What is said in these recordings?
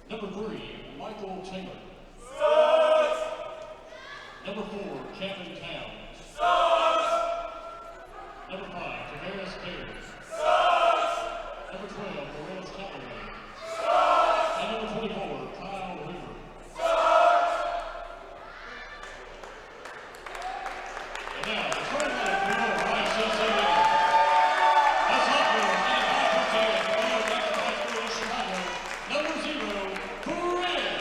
Number 3, Michael Taylor. Number 4, Kevin Towns. Number 5, Tavares Perry. Number 12, Morales Callaway. And number 24, Kyle Weaver. And now, the starting lineup for ICC. That's Hopper, and high 28, the high school in Chicago. Number 0, Cleveland.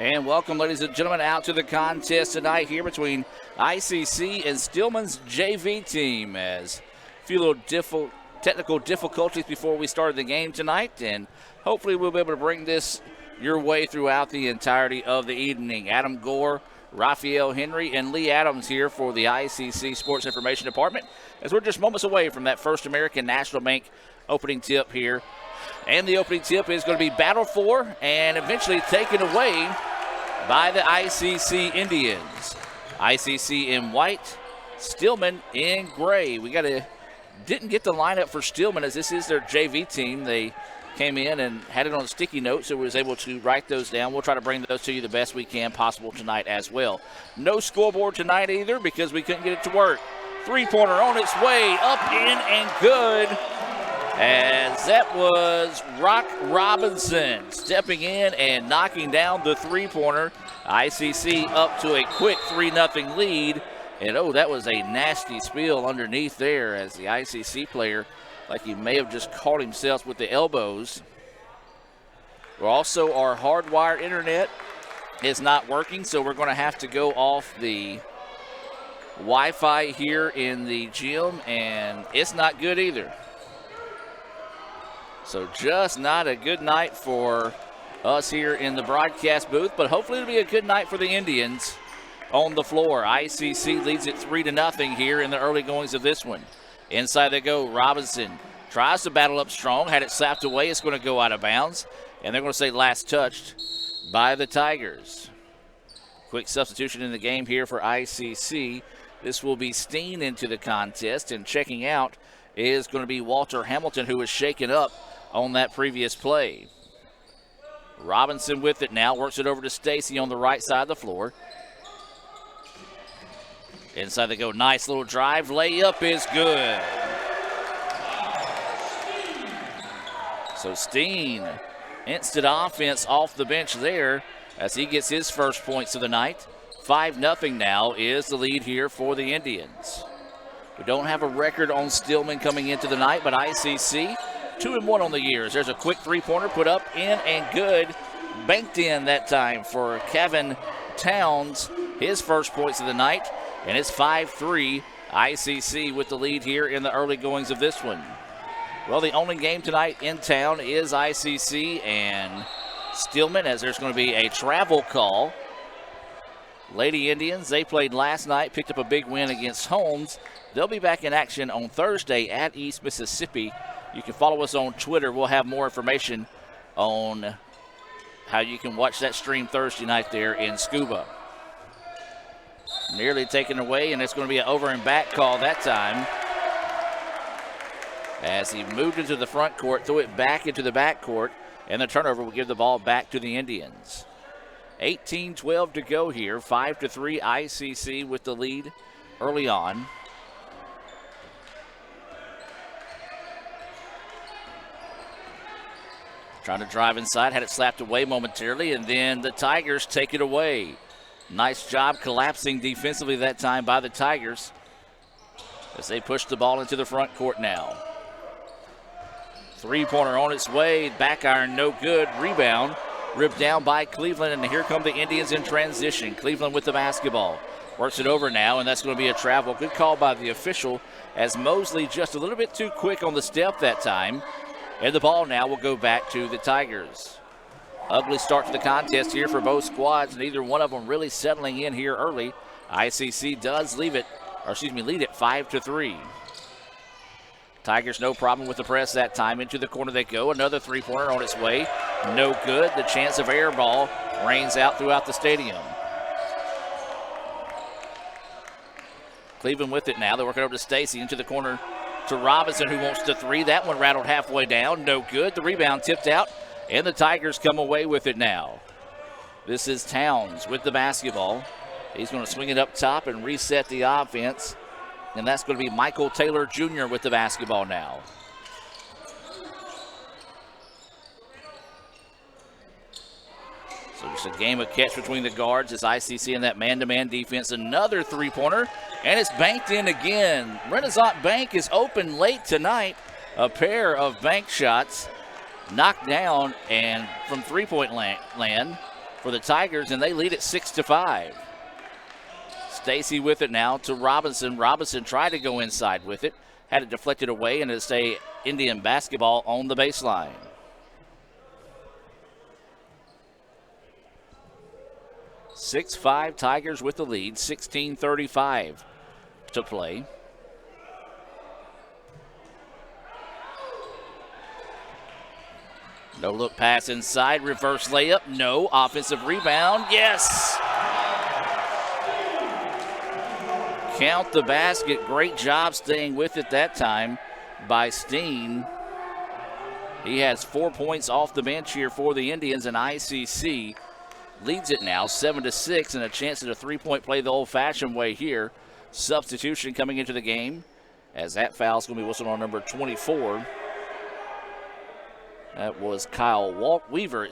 And welcome, ladies and gentlemen, out to the contest tonight here between ICC and Stillman's JV team. As a few little technical difficulties before we started the game tonight, and hopefully we'll be able to bring this your way throughout the entirety of the evening. Adam Gore, Raphael Henry, and Lee Adams here for the ICC Sports Information Department, as we're just moments away from that First American National Bank opening tip here. And the opening tip is going to be battled for and eventually taken away by the ICC Indians. ICC in white, Stillman in gray. Didn't get the lineup for Stillman, as this is their JV team. They came in and had it on sticky notes, so we was able to write those down. We'll try to bring those to you the best we can possible tonight as well. No scoreboard tonight either because we couldn't get it to work. Three-pointer on its way, up, in, and good. As that was Rock Robinson stepping in and knocking down the three-pointer. ICC up to a quick 3-0 lead. And, oh, that was a nasty spill underneath there as the ICC player, like he may have just caught himself with the elbows. Also, our hardwired internet is not working, so we're going to have to go off the Wi-Fi here in the gym, and it's not good either. So just not a good night for us here in the broadcast booth, but hopefully it'll be a good night for the Indians on the floor. ICC leads it 3-0 here in the early goings of this one. Inside they go. Robinson tries to battle up strong, had it slapped away. It's going to go out of bounds, and they're going to say last touched by the Tigers. Quick substitution in the game here for ICC. This will be Steen into the contest, and checking out is going to be Walter Hamilton, who was shaken up on that previous play. Robinson with it now, works it over to Stacy on the right side of the floor. Inside they go, nice little drive, layup is good. So Steen, instant offense off the bench there as he gets his first points of the night. 5-0 now is the lead here for the Indians. We don't have a record on Stillman coming into the night, but ICC 2-1 on the years. There's a quick three-pointer put up, in, and good. Banked in that time for Kevin Towns, his first points of the night, and it's 5-3. ICC with the lead here in the early goings of this one. Well, the only game tonight in town is ICC and Stillman, as there's going to be a travel call. Lady Indians, they played last night, picked up a big win against Holmes. They'll be back in action on Thursday at East Mississippi. You can follow us on Twitter. We'll have more information on how you can watch that stream Thursday night there in Scuba. Nearly taken away, and it's going to be an over and back call that time. As he moved into the front court, threw it back into the back court, and the turnover will give the ball back to the Indians. 18-12 to go here. 5-3 ICC with the lead early on. Trying to drive inside, had it slapped away momentarily, and then the Tigers take it away. Nice job collapsing defensively that time by the Tigers as they push the ball into the front court now. Three-pointer on its way, back iron no good, rebound, ripped down by Cleveland, and here come the Indians in transition. Cleveland with the basketball. Works it over now, and that's going to be a travel. Good call by the official as Mosley just a little bit too quick on the step that time. And the ball now will go back to the Tigers. Ugly start to the contest here for both squads. Neither one of them really settling in here early. ICC does lead it 5-3. Tigers no problem with the press that time. Into the corner they go. Another three-pointer on its way. No good. The chance of air ball rains out throughout the stadium. Cleveland with it now. They're working over to Stacy. Into the corner to Robinson, who wants the three. That one rattled halfway down. No good. The rebound tipped out, and the Tigers come away with it now. This is Towns with the basketball. He's going to swing it up top and reset the offense, and that's going to be Michael Taylor Jr. with the basketball now. So just a game of catch between the guards as ICC in that man-to-man defense. Another three-pointer, and it's banked in again. Renaissance Bank is open late tonight. A pair of bank shots knocked down and from three-point land for the Tigers, and they lead it 6-5. Stacy with it now to Robinson. Robinson tried to go inside with it, had it deflected away, and it's a Indian basketball on the baseline. 6-5 Tigers with the lead, 16:35 to play. No look pass inside, reverse layup, no. Offensive rebound, yes. Count the basket, great job staying with it that time by Steen. He has 4 points off the bench here for the Indians, and ICC leads it now 7-6, and a chance at a three-point play the old-fashioned way here. Substitution coming into the game as that foul's going to be whistled on number 24. That was Kyle Weaver.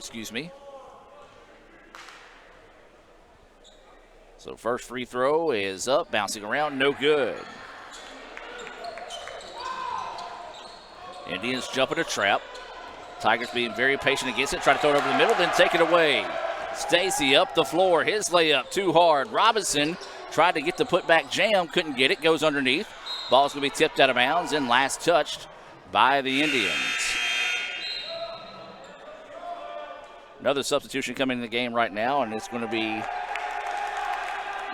So first free throw is up, bouncing around, no good. Indians jumping a trap. Tigers being very patient against it, try to throw it over the middle, then take it away. Stacy up the floor, his layup too hard. Robinson tried to get the putback jam, couldn't get it, goes underneath. Ball's going to be tipped out of bounds and last touched by the Indians. Another substitution coming in the game right now, and it's going to be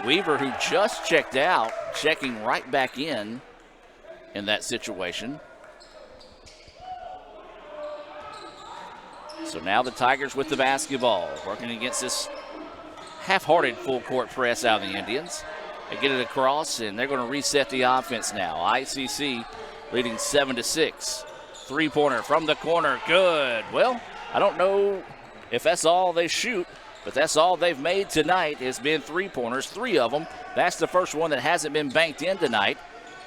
Weaver, who just checked out, checking right back in that situation. So now the Tigers with the basketball, working against this half-hearted full-court press out of the Indians. They get it across, and they're going to reset the offense now. ICC leading 7-6. Three-pointer from the corner, good. Well, I don't know if that's all they shoot, but that's all they've made tonight has been three-pointers, 3 of them. That's the first one that hasn't been banked in tonight.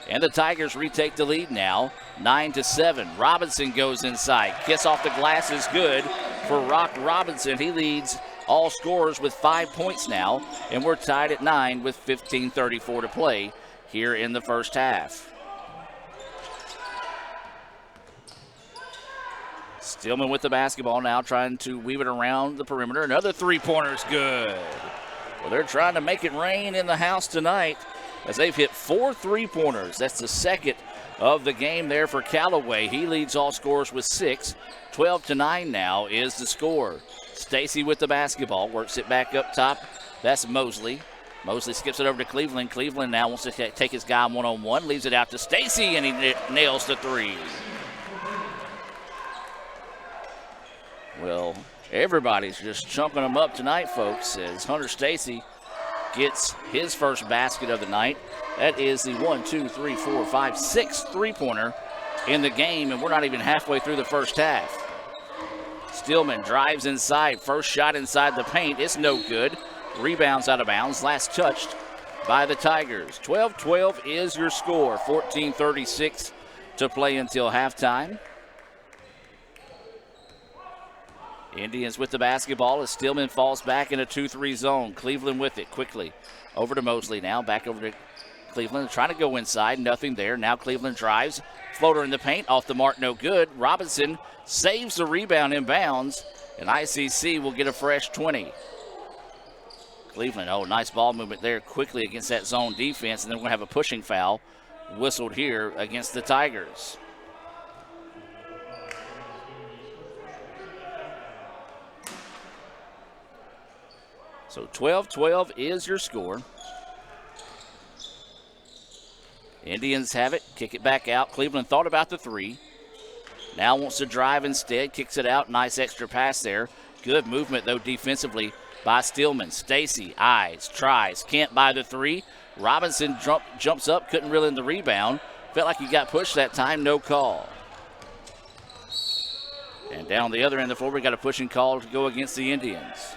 And the Tigers retake the lead now, 9-7. Robinson goes inside. Kiss off the glass is good for Rock Robinson. He leads all scorers with 5 points now, and we're tied at 9 with 15:34 to play here in the first half. Stillman with the basketball now, trying to weave it around the perimeter. Another three-pointer is good. Well, they're trying to make it rain in the house tonight as they've hit 4 three-pointers. That's the second of the game there for Callaway. He leads all scorers with 6. 12-9 now is the score. Stacy with the basketball, works it back up top. That's Mosley. Mosley skips it over to Cleveland. Cleveland now wants to take his guy one-on-one, leaves it out to Stacy, and he nails the three. Well, everybody's just chunking them up tonight, folks, as Hunter Stacy gets his first basket of the night. That is the 6th three-pointer in the game, and we're not even halfway through the first half. Stillman drives inside. First shot inside the paint. It's no good. Rebounds out of bounds. Last touched by the Tigers. 12-12 is your score. 14:36 to play until halftime. Indians with the basketball as Stillman falls back in a 2-3 zone. Cleveland with it quickly. Over to Mosley now. Back over to Cleveland. Trying to go inside. Nothing there. Now Cleveland drives. Floater in the paint. Off the mark. No good. Robinson saves the rebound inbounds. And ICC will get a fresh 20. Cleveland, oh, nice ball movement there quickly against that zone defense. And then we're going to have a pushing foul whistled here against the Tigers. So 12-12 is your score. Indians have it, kick it back out. Cleveland thought about the three. Now wants to drive instead, kicks it out. Nice extra pass there. Good movement, though, defensively by Stillman. Stacy eyes, tries, can't buy the three. Robinson jumps up, couldn't reel in the rebound. Felt like he got pushed that time, no call. And down the other end of the floor, we got a pushing call to go against the Indians.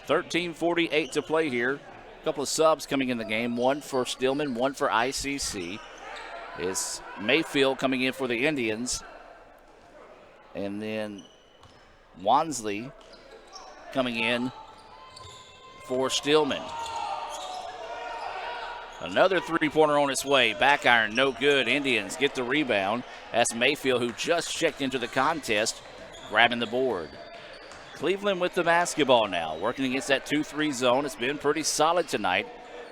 $13:48 to play here. A couple of subs coming in the game. One for Stillman, one for ICC. It's Mayfield coming in for the Indians. And then Wansley coming in for Stillman. Another three-pointer on its way. Back iron, no good. Indians get the rebound. That's Mayfield, who just checked into the contest, grabbing the board. Cleveland with the basketball now, working against that 2-3 zone. It's been pretty solid tonight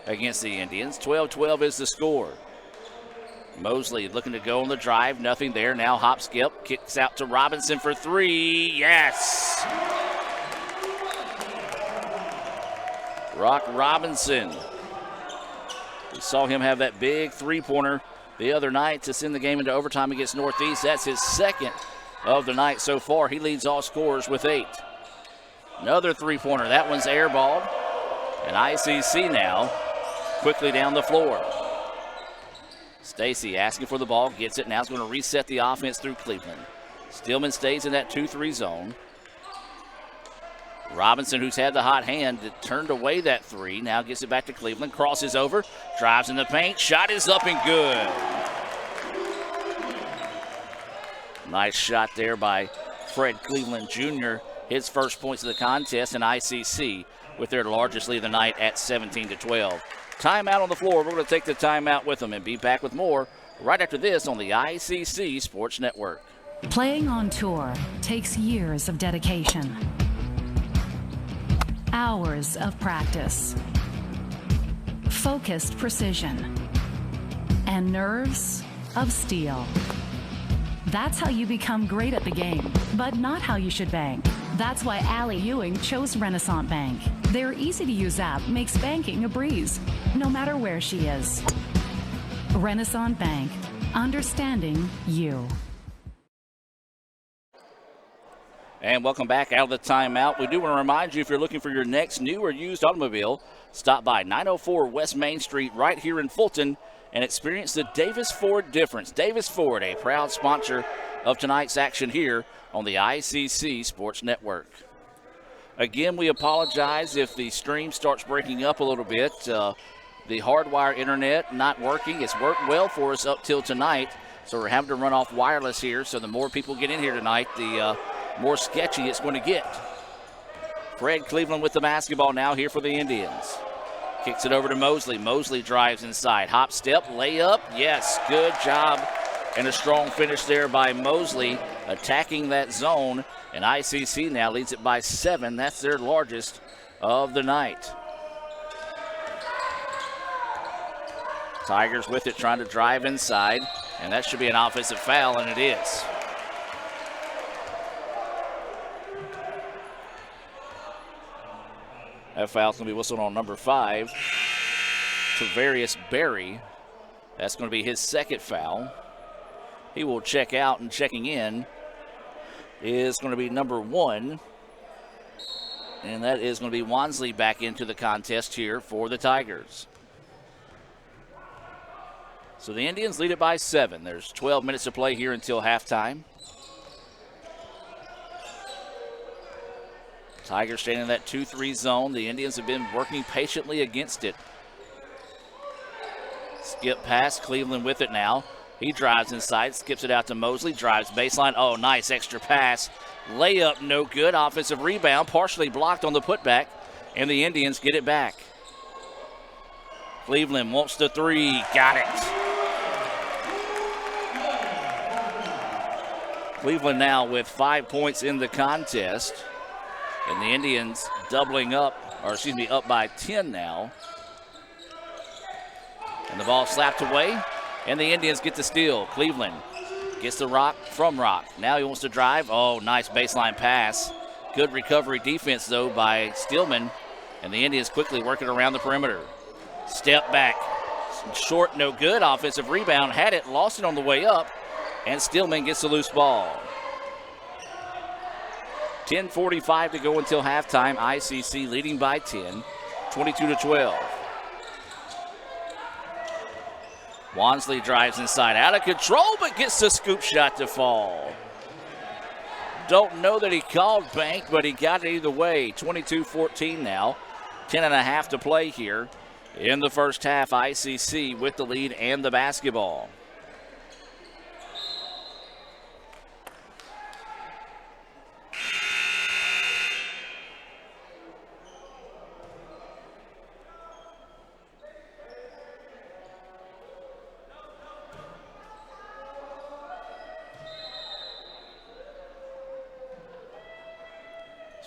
against the Indians. 12-12 is the score. Mosley looking to go on the drive, nothing there. Now hop skip, kicks out to Robinson for three. Yes! Rock Robinson. We saw him have that big three-pointer the other night to send the game into overtime against Northeast. That's his second of the night so far. He leads all scorers with 8. Another three-pointer. That one's airballed. And ICC now quickly down the floor. Stacy asking for the ball, gets it. Now it's going to reset the offense through Cleveland. Stillman stays in that 2-3 zone. Robinson, who's had the hot hand, turned away that three. Now gets it back to Cleveland. Crosses over, drives in the paint. Shot is up and good. Nice shot there by Fred Cleveland Jr. His first points of the contest, and ICC with their largest lead of the night at 17-12. Timeout on the floor. We're going to take the timeout with them and be back with more right after this on the ICC Sports Network. Playing on tour takes years of dedication, hours of practice, focused precision, and nerves of steel. That's how you become great at the game, but not how you should bank. That's why Allie Ewing chose Renaissance Bank. Their easy-to-use app makes banking a breeze, no matter where she is. Renaissance Bank, understanding you. And welcome back out of the timeout. We do want to remind you, if you're looking for your next new or used automobile, stop by 904 West Main Street right here in Fulton and experience the Davis Ford difference. Davis Ford, a proud sponsor of tonight's action here on the ICC Sports Network. Again, we apologize if the stream starts breaking up a little bit. The hardwire internet not working. It's worked well for us up till tonight, so we're having to run off wireless here. So the more people get in here tonight, the more sketchy it's going to get. Fred Cleveland with the basketball now here for the Indians. Kicks it over to Mosley. Mosley drives inside. Hop step, layup. Yes, good job. And a strong finish there by Mosley, attacking that zone. And ICC now leads it by 7. That's their largest of the night. Tigers with it, trying to drive inside. And that should be an offensive foul, and it is. That foul's going to be whistled on number 5, Tavarius Berry. That's going to be his second foul. He will check out, and checking in is going to be number 1. And that is going to be Wansley back into the contest here for the Tigers. So the Indians lead it by 7. There's 12 minutes to play here until halftime. Tigers staying in that 2-3 zone. The Indians have been working patiently against it. Skip pass, Cleveland with it now. He drives inside, skips it out to Mosley, drives baseline. Oh, nice extra pass. Layup, no good. Offensive rebound, partially blocked on the putback, and the Indians get it back. Cleveland wants the three. Got it. Cleveland now with 5 points in the contest, and the Indians doubling up, up by 10 now. And the ball slapped away, and the Indians get the steal. Cleveland gets the rock from Rock. Now he wants to drive. Oh, nice baseline pass. Good recovery defense, though, by Stillman, and the Indians quickly working around the perimeter. Step back. Short, no good. Offensive rebound. Had it, lost it on the way up, and Stillman gets the loose ball. 10:45 to go until halftime. ICC leading by 10, 22-12. Wansley drives inside, out of control, but gets the scoop shot to fall. Don't know that he called bank, but he got it either way. 22-14 now. 10.5 to play here in the first half. ICC with the lead and the basketball.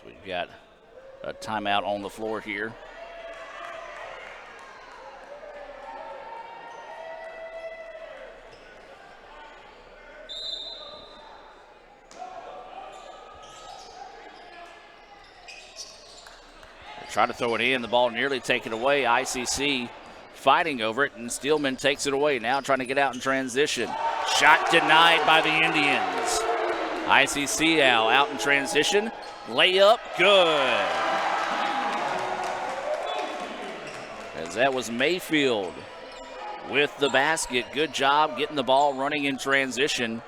We've got a timeout on the floor here. They try to throw it in. The ball nearly taken away. ICC fighting over it, and Stillman takes it away. Now trying to get out in transition. Shot denied by the Indians. ICC now out in transition. Layup, good. As that was Mayfield with the basket. Good job getting the ball running in transition.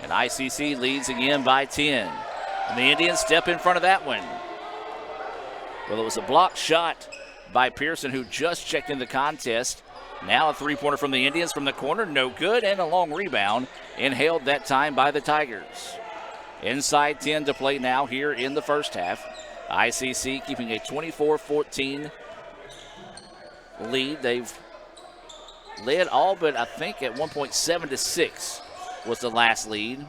And ICC leads again by 10. And the Indians step in front of that one. Well, it was a blocked shot by Pearson, who just checked in the contest. Now a three-pointer from the Indians from the corner, no good, and a long rebound, and held that time by the Tigers. Inside 10 to play now here in the first half. ICC keeping a 24-14 lead. They've led all but, I think, at 1 point 7-6 was the last lead.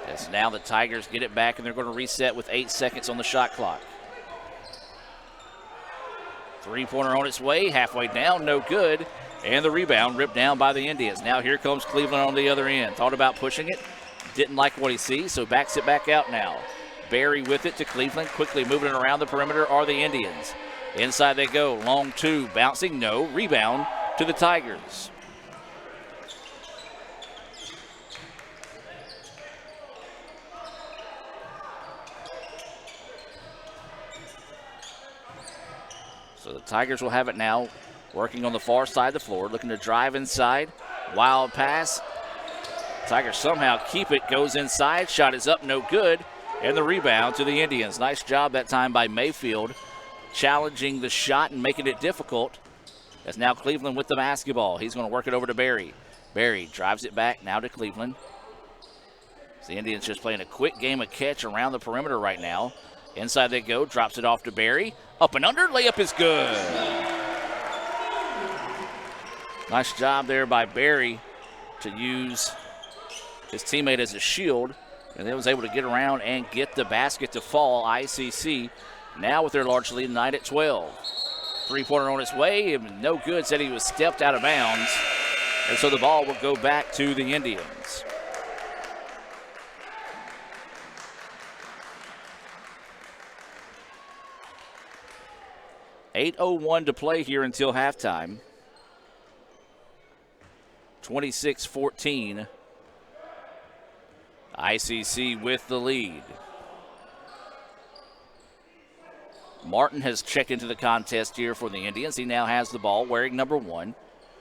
As now the Tigers get it back, and they're going to reset with 8 seconds on the shot clock. Three-pointer on its way, halfway down, no good. And the rebound ripped down by the Indians. Now here comes Cleveland on the other end. Thought about pushing it. Didn't like what he sees, so backs it back out now. Barry with it to Cleveland. Quickly moving it around the perimeter are the Indians. Inside they go. Long two. Bouncing, no. Rebound to the Tigers. So the Tigers will have it now, working on the far side of the floor, looking to drive inside. Wild pass. Tigers somehow keep it, goes inside. Shot is up, no good. And the rebound to the Indians. Nice job that time by Mayfield, challenging the shot and making it difficult. That's now Cleveland with the basketball. He's going to work it over to Barry. Barry drives it back now to Cleveland. The Indians just playing a quick game of catch around the perimeter right now. Inside they go, drops it off to Barry. Up and under, layup is good. Nice job there by Barry to use his teammate as a shield, and then was able to get around and get the basket to fall. ICC now with their large lead tonight at 12. Three-pointer on its way, and no good. Said he was stepped out of bounds, and so the ball will go back to the Indians. .801 to play here until halftime. 26-14. ICC with the lead. Martin has checked into the contest here for the Indians. He now has the ball, wearing number 1.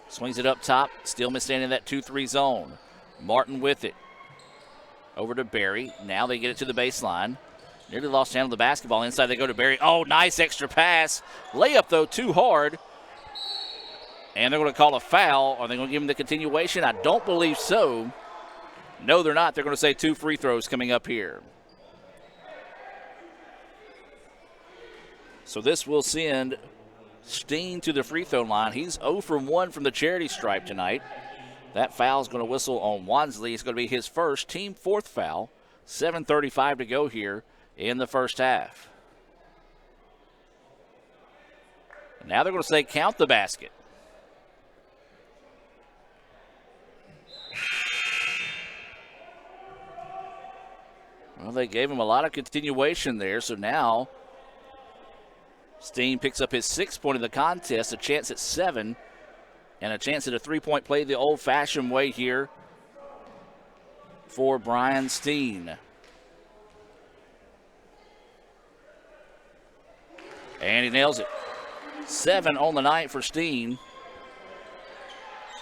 Swings it up top. Stillman standing in that 2-3 zone. Martin with it. Over to Barry. Now they get it to the baseline. Nearly lost handle of the basketball. Inside they go to Barry. Oh, nice extra pass. Layup, though, too hard. And they're going to call a foul. Are they going to give him the continuation? I don't believe so. No, they're not. They're going to say 2 free throws coming up here. So this will send Steen to the free throw line. He's 0 from 1 from the charity stripe tonight. That foul is going to whistle on Wansley. It's going to be his first, team 4th foul. 7:35 to go here in the first half. Now they're going to say count the basket. Well, they gave him a lot of continuation there, so now Steen picks up his 6th point of the contest, a chance at 7, and a chance at a 3-point play the old-fashioned way here for Brian Steen. And he nails it. 7 on the night for Steen.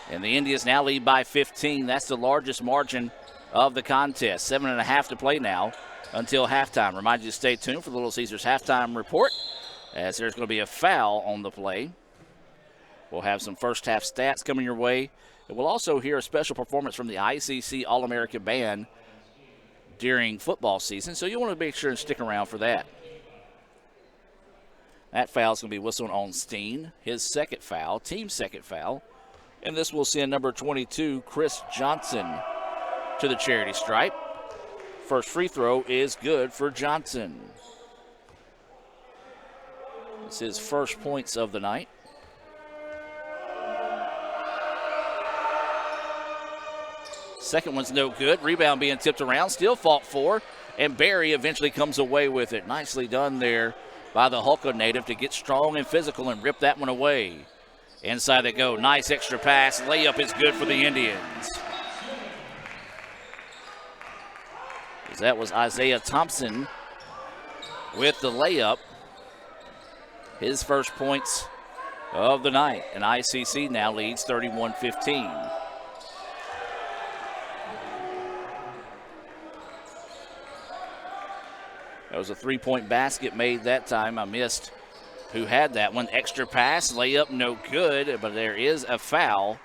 And the Indians now lead by 15. That's the largest margin of the contest. 7.5 to play now until halftime. Remind you to stay tuned for the Little Caesars halftime report, as there's going to be a foul on the play. We'll have some first half stats coming your way. And we'll also hear a special performance from the ICC All-American Band during football season, so you'll want to make sure and stick around for that. That foul is going to be whistled on Steen, his 2nd foul, team's 2nd foul. And this will send number 22, Chris Johnson, to the charity stripe. First free throw is good for Johnson. It's his first points of the night. Second one's no good. Rebound being tipped around. Still fought for. And Barry eventually comes away with it. Nicely done there by the Hulka native to get strong and physical and rip that one away. Inside they go. Nice extra pass. Layup is good for the Indians. That was Isaiah Thompson with the layup. His first points of the night. And ICC now leads 31-15. That was a 3-point basket made that time. I missed who had that one. Extra pass, layup, no good, but there is a foul.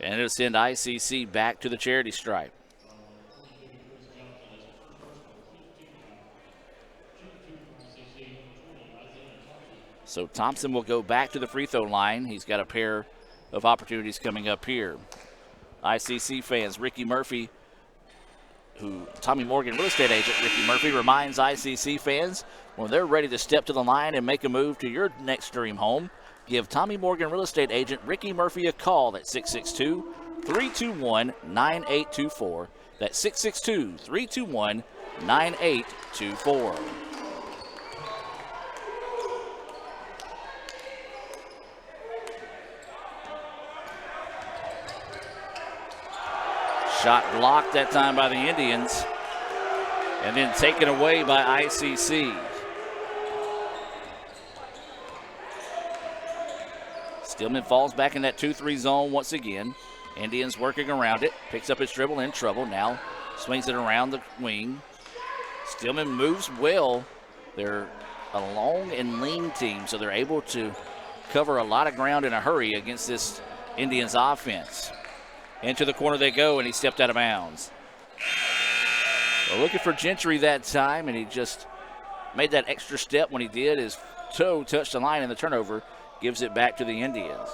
And it'll send ICC back to the charity stripe. So Thompson will go back to the free throw line. He's got a pair of opportunities coming up here. ICC fans, Ricky Murphy, Tommy Morgan real estate agent Ricky Murphy reminds ICC fans when they're ready to step to the line and make a move to your next dream home, give Tommy Morgan real estate agent Ricky Murphy a call at 662-321-9824. That's 662-321-9824. Shot blocked that time by the Indians and then taken away by ICC. Stillman falls back in that 2-3 zone once again. Indians working around it. Picks up his dribble, in trouble. Now swings it around the wing. Stillman moves well. They're a long and lean team, so they're able to cover a lot of ground in a hurry against this Indians offense. Into the corner they go, and he stepped out of bounds. Well, looking for Gentry that time, and he just made that extra step when he did. His toe touched the line, and the turnover gives it back to the Indians.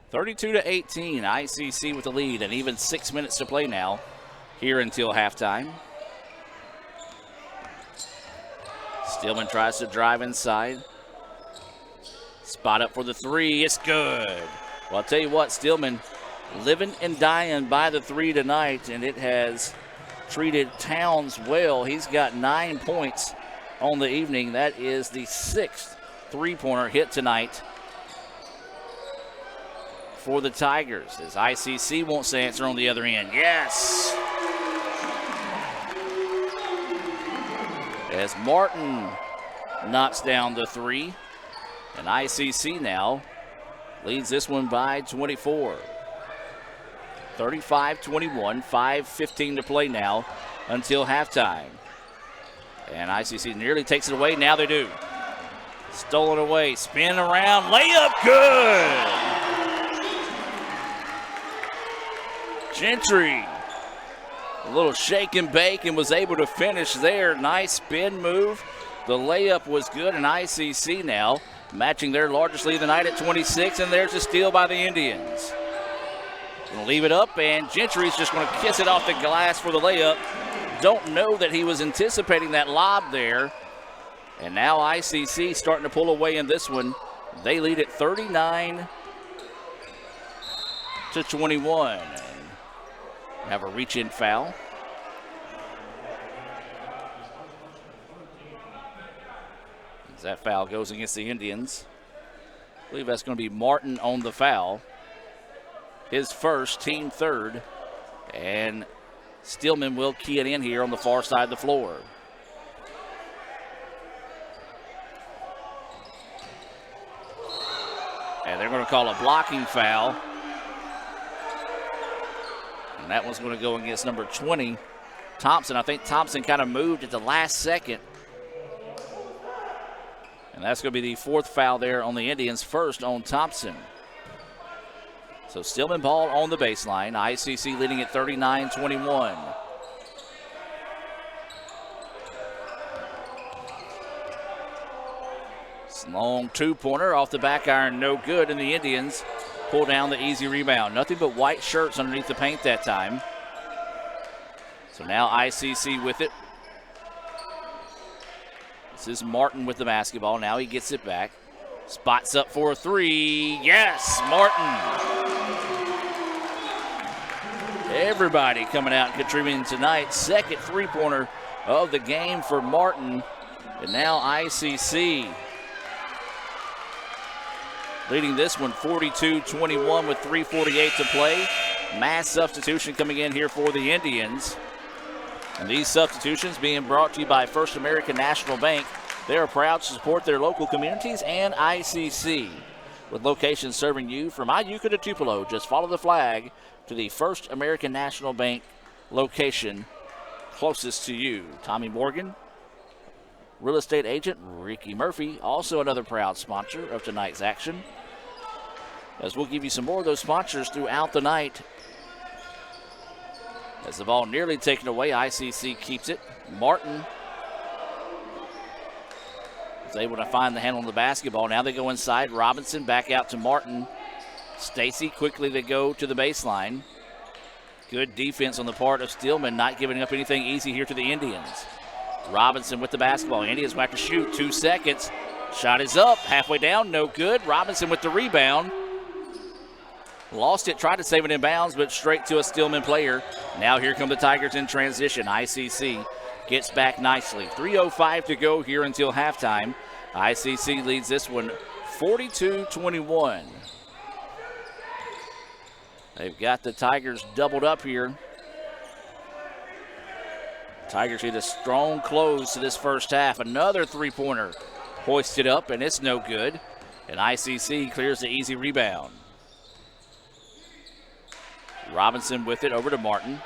(32-18), ICC with the lead, and even 6 minutes to play now here until halftime. Stillman tries to drive inside. Spot up for the three. It's good. Well, I'll tell you what, Stillman living and dying by the three tonight, and it has treated Towns well. He's got 9 points on the evening. That is the 6th three-pointer hit tonight for the Tigers, as ICC wants to answer on the other end. Yes! As Martin knocks down the three, and ICC now leads this one by 24. 35-21, 5:15 to play now until halftime. And ICC nearly takes it away. Now they do. Stolen away, spin around, layup, good! Gentry, a little shake and bake, and was able to finish there. Nice spin move. The layup was good, and ICC now matching their largest lead of the night at 26, and there's a steal by the Indians. Going to leave it up, and Gentry's just going to kiss it off the glass for the layup. Don't know that he was anticipating that lob there. And now ICC starting to pull away in this one. They lead at 39-21. Have a reach-in foul. As that foul goes against the Indians. I believe that's going to be Martin on the foul. His first, team third. And Stillman will key it in here on the far side of the floor. And they're going to call a blocking foul. And that one's going to go against number 20, Thompson. I think Thompson kind of moved at the last second. And that's going to be the fourth foul there on the Indians, first on Thompson. So Stillman ball on the baseline. ICC leading at 39-21. Long two-pointer off the back iron, no good, and the Indians pull down the easy rebound. Nothing but white shirts underneath the paint that time. So now ICC with it. This is Martin with the basketball. Now he gets it back. Spots up for a three. Yes, Martin. Everybody coming out and contributing tonight. Second three-pointer of the game for Martin. And now ICC leading this one 42-21 with 3:48 to play. Mass substitution coming in here for the Indians. And these substitutions being brought to you by First American National Bank. They are proud to support their local communities and ICC. With locations serving you from Iuka to Tupelo, just follow the flag to the First American National Bank location closest to you. Tommy Morgan, real estate agent Ricky Murphy, also another proud sponsor of tonight's action. As we'll give you some more of those sponsors throughout the night. As the ball nearly taken away, ICC keeps it. Martin is able to find the handle on the basketball. Now they go inside. Robinson back out to Martin. Stacy quickly they go to the baseline. Good defense on the part of Stillman, not giving up anything easy here to the Indians. Robinson with the basketball. Indians will have to shoot. 2 seconds. Shot is up. Halfway down. No good. Robinson with the rebound. Lost it. Tried to save it in bounds, but straight to a Stillman player. Now here come the Tigers in transition. ICC gets back nicely. 3:05 to go here until halftime. ICC leads this one 42-21. They've got the Tigers doubled up here. Tigers need a strong close to this first half. Another three-pointer hoisted up, and it's no good. And ICC clears the easy rebound. Robinson with it over to Martin.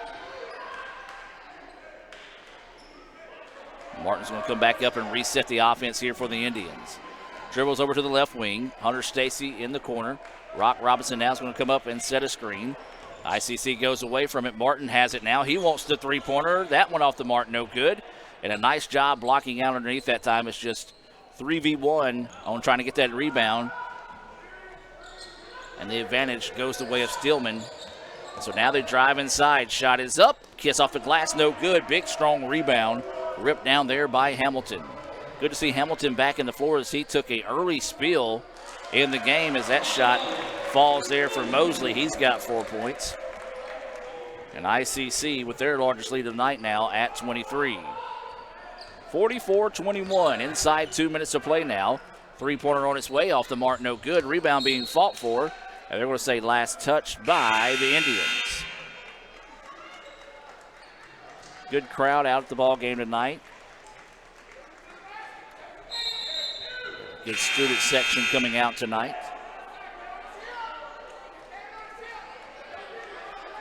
Martin's going to come back up and reset the offense here for the Indians. Dribbles over to the left wing. Hunter Stacy in the corner. Rock Robinson now is going to come up and set a screen. ICC goes away from it. Martin has it now. He wants the three-pointer. That one off the mark, no good. And a nice job blocking out underneath that time. It's just 3v1 on trying to get that rebound. And the advantage goes the way of Stillman. So now they drive inside. Shot is up. Kiss off the glass, no good. Big, strong rebound. Ripped down there by Hamilton. Good to see Hamilton back in the floor as he took an early spill in the game as that shot falls there for Mosley. He's got 4 points. And ICC with their largest lead of the night now at 23. 44-21. Inside 2 minutes to play now. Three-pointer on its way off the mark, no good. Rebound being fought for. And they're going to say last touch by the Indians. Good crowd out at the ball game tonight. Good student section coming out tonight.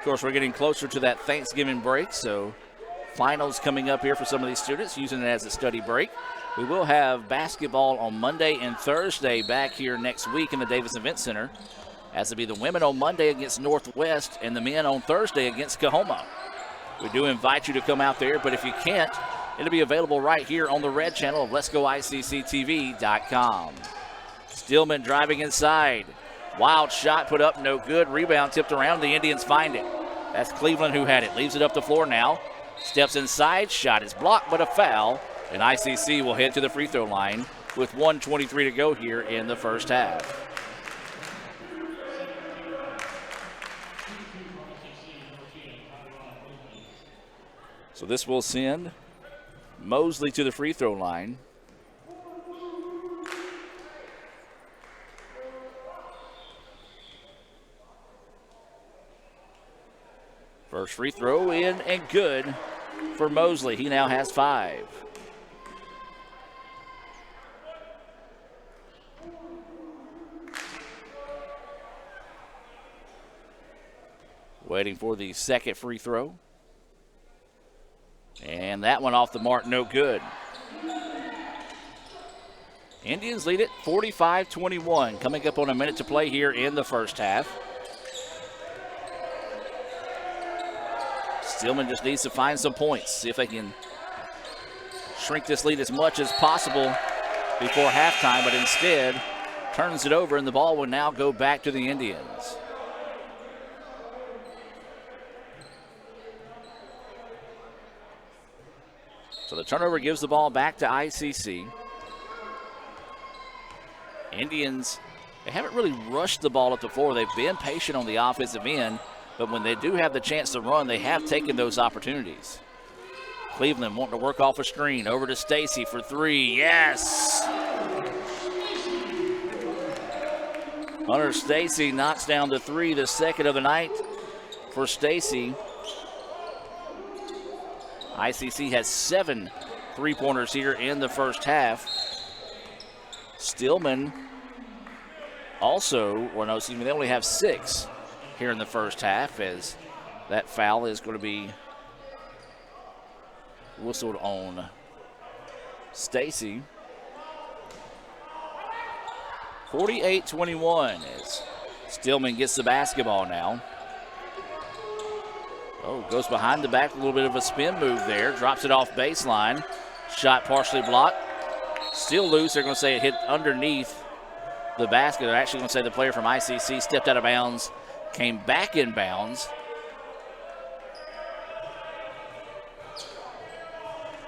Of course, we're getting closer to that Thanksgiving break, so finals coming up here for some of these students, using it as a study break. We will have basketball on Monday and Thursday back here next week in the Davis Event Center, as it'll be the women on Monday against Northwest and the men on Thursday against Coahoma. We do invite you to come out there, but if you can't, it'll be available right here on the red channel of Let'sGoICCTV.com. Stillman driving inside. Wild shot put up, no good. Rebound tipped around. The Indians find it. That's Cleveland who had it. Leaves it up the floor now. Steps inside. Shot is blocked, but a foul. And ICC will head to the free throw line with 1:23 to go here in the first half. So this will send Mosley to the free throw line. First free throw in and good for Mosley. He now has 5. Waiting for the second free throw. And that one off the mark, no good. Indians lead it 45-21. Coming up on a minute to play here in the first half. Stillman just needs to find some points, see if they can shrink this lead as much as possible before halftime, but instead turns it over, and the ball will now go back to the Indians. So the turnover gives the ball back to ICC. Indians, they haven't really rushed the ball up the floor. They've been patient on the offensive end, but when they do have the chance to run, they have taken those opportunities. Cleveland wanting to work off a screen. Over to Stacy for 3. Yes! Hunter Stacy knocks down the 3, the second of the night for Stacy. ICC has 7 three-pointers here in the first half. Stillman also, or no, excuse me, they only have 6 here in the first half, as that foul is going to be whistled on Stacy. 48-21 as Stillman gets the basketball now. Oh, goes behind the back, a little bit of a spin move there. Drops it off baseline. Shot partially blocked. Still loose. They're going to say it hit underneath the basket. They're actually going to say the player from ICC stepped out of bounds, came back in bounds.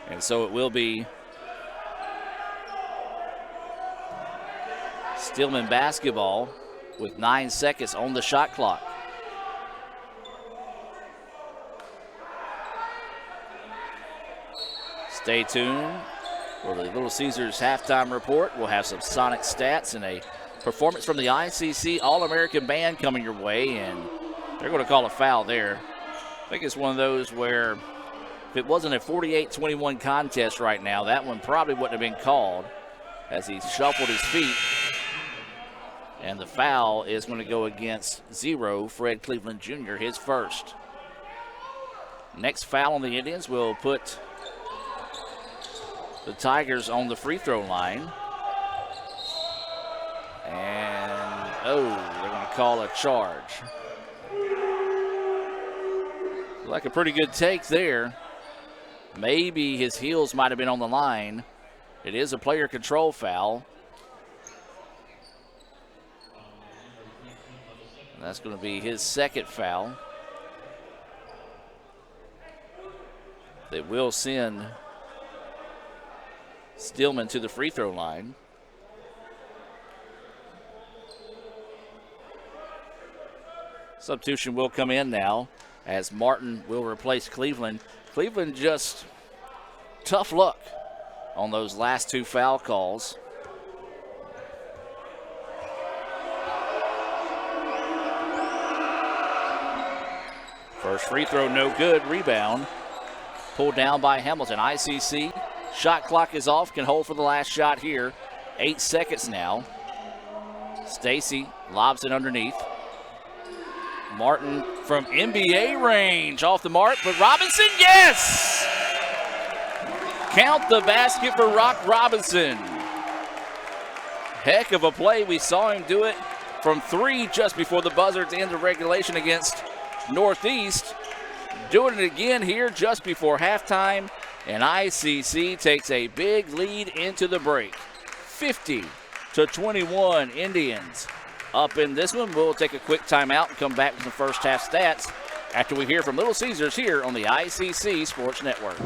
And so it will be Stillman basketball with 9 seconds on the shot clock. Stay tuned for the Little Caesars halftime report. We'll have some Sonic stats and a performance from the ICC All-American Band coming your way, and they're going to call a foul there. I think it's one of those where if it wasn't a 48-21 contest right now, that one probably wouldn't have been called, as he shuffled his feet. And the foul is going to go against 0, Fred Cleveland Jr., his first. Next foul on the Indians will put the Tigers on the free throw line. And, oh, they're going to call a charge. Like a pretty good take there. Maybe his heels might have been on the line. It is a player control foul. And that's going to be his second foul. They will send Stillman to the free throw line. Substitution will come in now as Martin will replace Cleveland. Cleveland just tough luck on those last 2 foul calls. First free throw, no good. Rebound pulled down by Hamilton. ICC. Shot clock is off, can hold for the last shot here. 8 seconds now. Stacy lobs it underneath. Martin from NBA range. Off the mark, but Robinson, yes! Count the basket for Rock Robinson. Heck of a play. We saw him do it from 3 just before the buzzer at the end of regulation against Northeast. Doing it again here just before halftime, and ICC takes a big lead into the break. 50-21 Indians up in this one. We'll take a quick timeout and come back with the first half stats after we hear from Little Caesars here on the ICC Sports Network.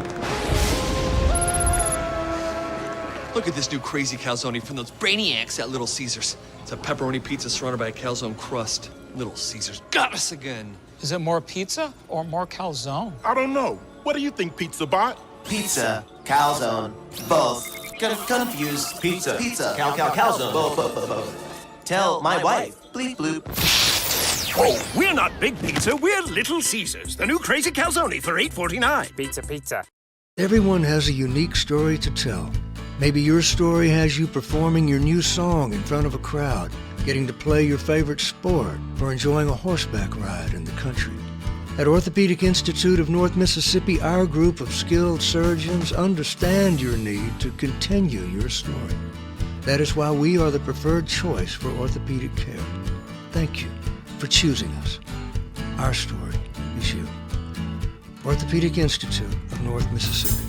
Look at this new crazy calzone from those brainiacs at Little Caesars. It's a pepperoni pizza surrounded by a calzone crust. Little Caesars got us again. Is it more pizza or more calzone? I don't know. What do you think, Pizza Bot? Pizza, calzone, both. Confused. Pizza, calzone, both. Tell my wife. Bleep bloop. Oh, we're not Big Pizza. We're Little Caesars. The new crazy calzone for $8.49. Pizza. Everyone has a unique story to tell. Maybe your story has you performing your new song in front of a crowd, getting to play your favorite sport, or enjoying a horseback ride in the country. At Orthopedic Institute of North Mississippi, our group of skilled surgeons understand your need to continue your story. That is why we are the preferred choice for orthopedic care. Thank you for choosing us. Our story is you. Orthopedic Institute of North Mississippi.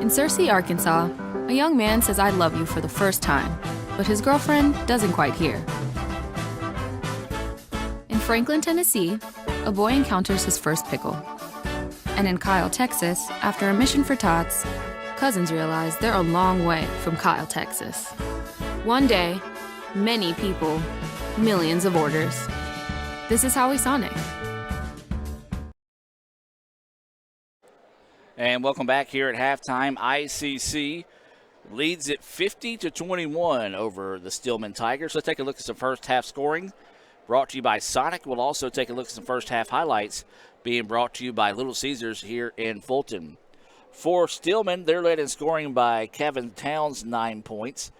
In Searcy, Arkansas, a young man says I love you for the first time, but his girlfriend doesn't quite hear. In Franklin, Tennessee, a boy encounters his first pickle. And in Kyle, Texas, after a mission for tots, cousins realize they're a long way from Kyle, Texas. One day, many people, millions of orders. This is Howie Sonic. And welcome back here at halftime. ICC leads it 50-21 over the Stillman Tigers. Let's take a look at some first half scoring brought to you by Sonic. We'll also take a look at some first half highlights being brought to you by Little Caesars here in Fulton. For Stillman, they're led in scoring by Kevin Towns, 9 points.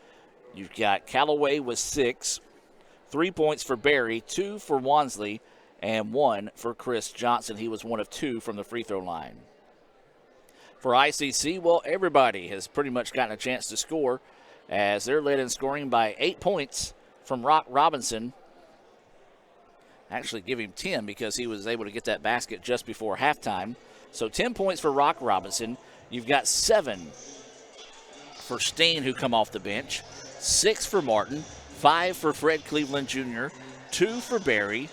You've got Callaway with 6, 3 points for Barry, 2 for Wansley, and 1 for Chris Johnson. He was 1 of 2 from the free throw line. For ICC, well, everybody has pretty much gotten a chance to score as they're led in scoring by 8 points from Rock Robinson. Actually give him 10 because he was able to get that basket just before halftime. So 10 points for Rock Robinson. You've got 7 for Steen, who come off the bench, 6 for Martin, 5 for Fred Cleveland Jr., 2 for Barry,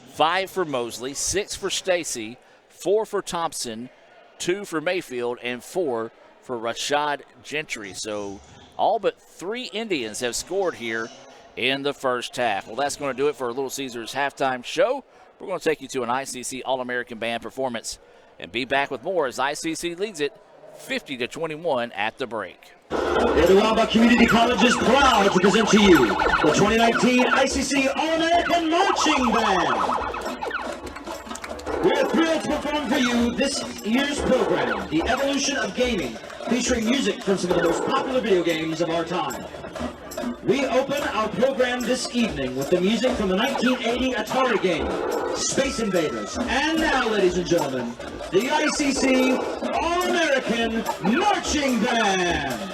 5 for Mosley, 6 for Stacy, 4 for Thompson, 2 for Mayfield, and 4 for Rashad Gentry. So all but 3 Indians have scored here in the first half. Well, that's going to do it for Little Caesars halftime show. We're going to take you to an ICC All-American Band performance and be back with more as ICC leads it 50-21 at the break. Itawamba Community College is proud to present to you the 2019 ICC All-American Marching Band. We're thrilled to perform for you this year's program, The Evolution of Gaming, featuring music from some of the most popular video games of our time. We open our program this evening with the music from the 1980 Atari game, Space Invaders. And now, ladies and gentlemen, the ICC All-American Marching Band.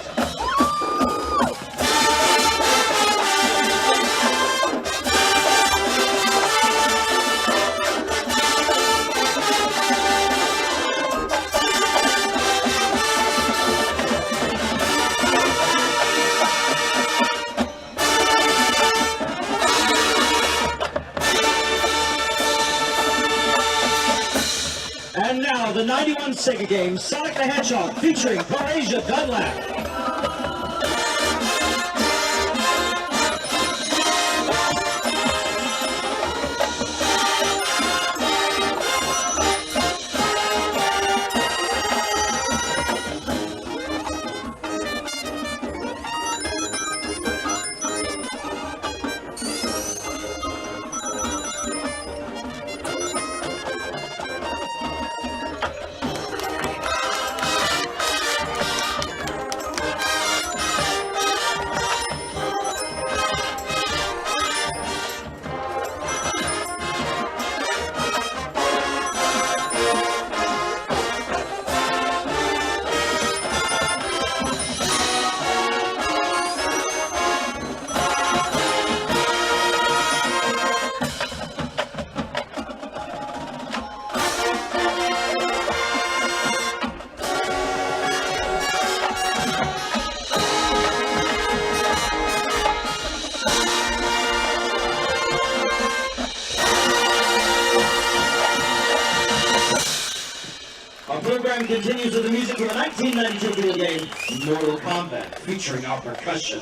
And now, the 91 Sega game, Sonic the Hedgehog, featuring Parasia Dunlap. continues with the music from the 1992 video game Mortal Kombat, featuring our percussion.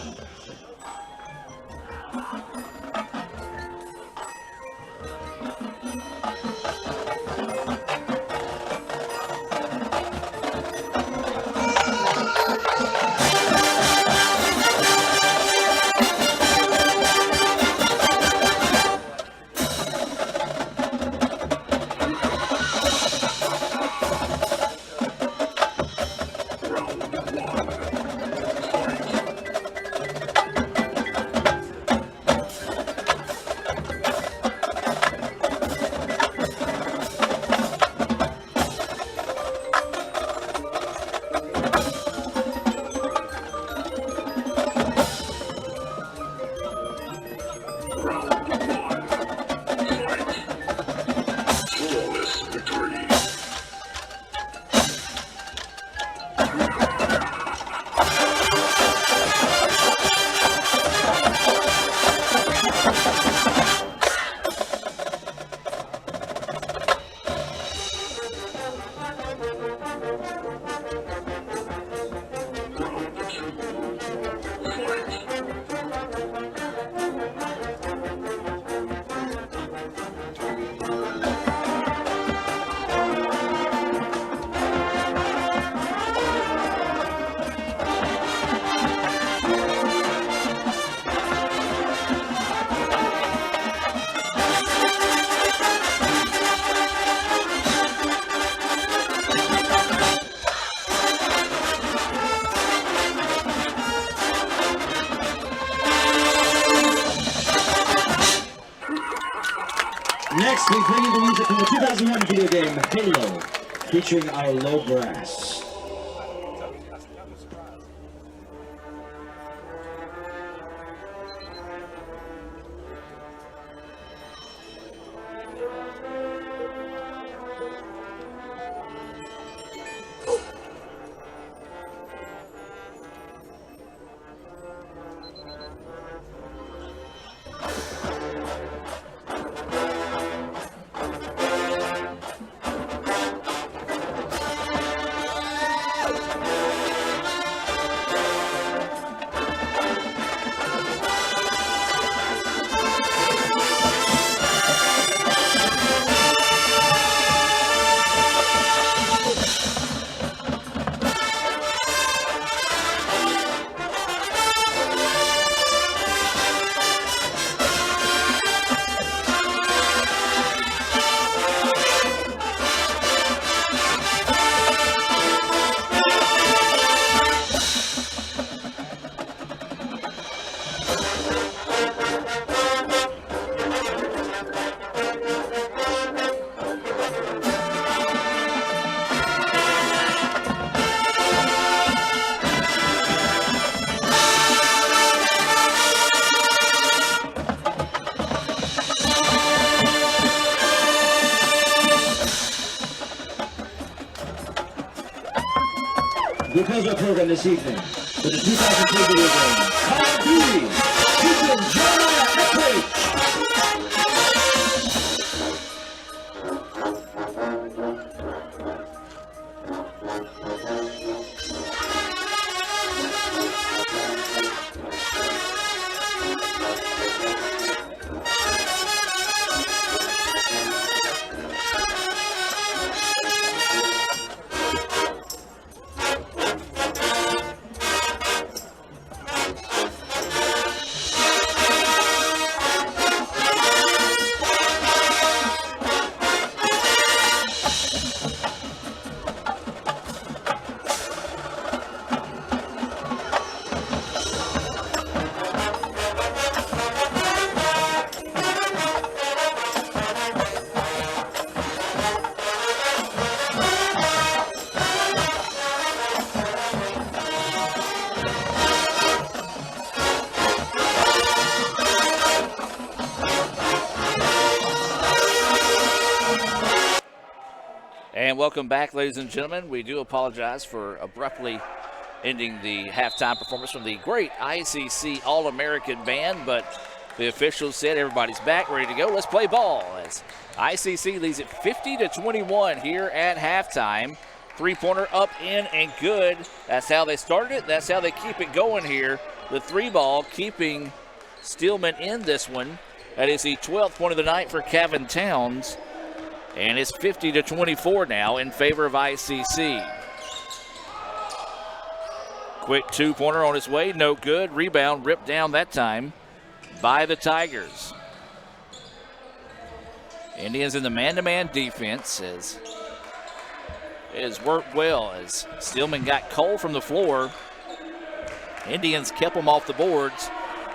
Next, we bring you the music from the 2001 video game Halo, featuring our low brass. We close our program this evening with the 2002 video game Call of Duty, featuring Jeremiah Eckridge. And welcome back, ladies and gentlemen. We do apologize for abruptly ending the halftime performance from the great ICC All-American Band, but the officials said everybody's back, ready to go. Let's play ball as ICC leads it 50-21 here at halftime Three-pointer up, in, and good. That's how they started it. That's how they keep it going here. The three ball keeping Stillman in this one. That is the 12th point of the night for Kevin Towns. And it's 50-24 now in favor of ICC. Quick two-pointer on its way, no good. Rebound ripped down that time by the Tigers. Indians in the man-to-man defense as it has worked well as Stillman got Cole from the floor. Indians kept them off the boards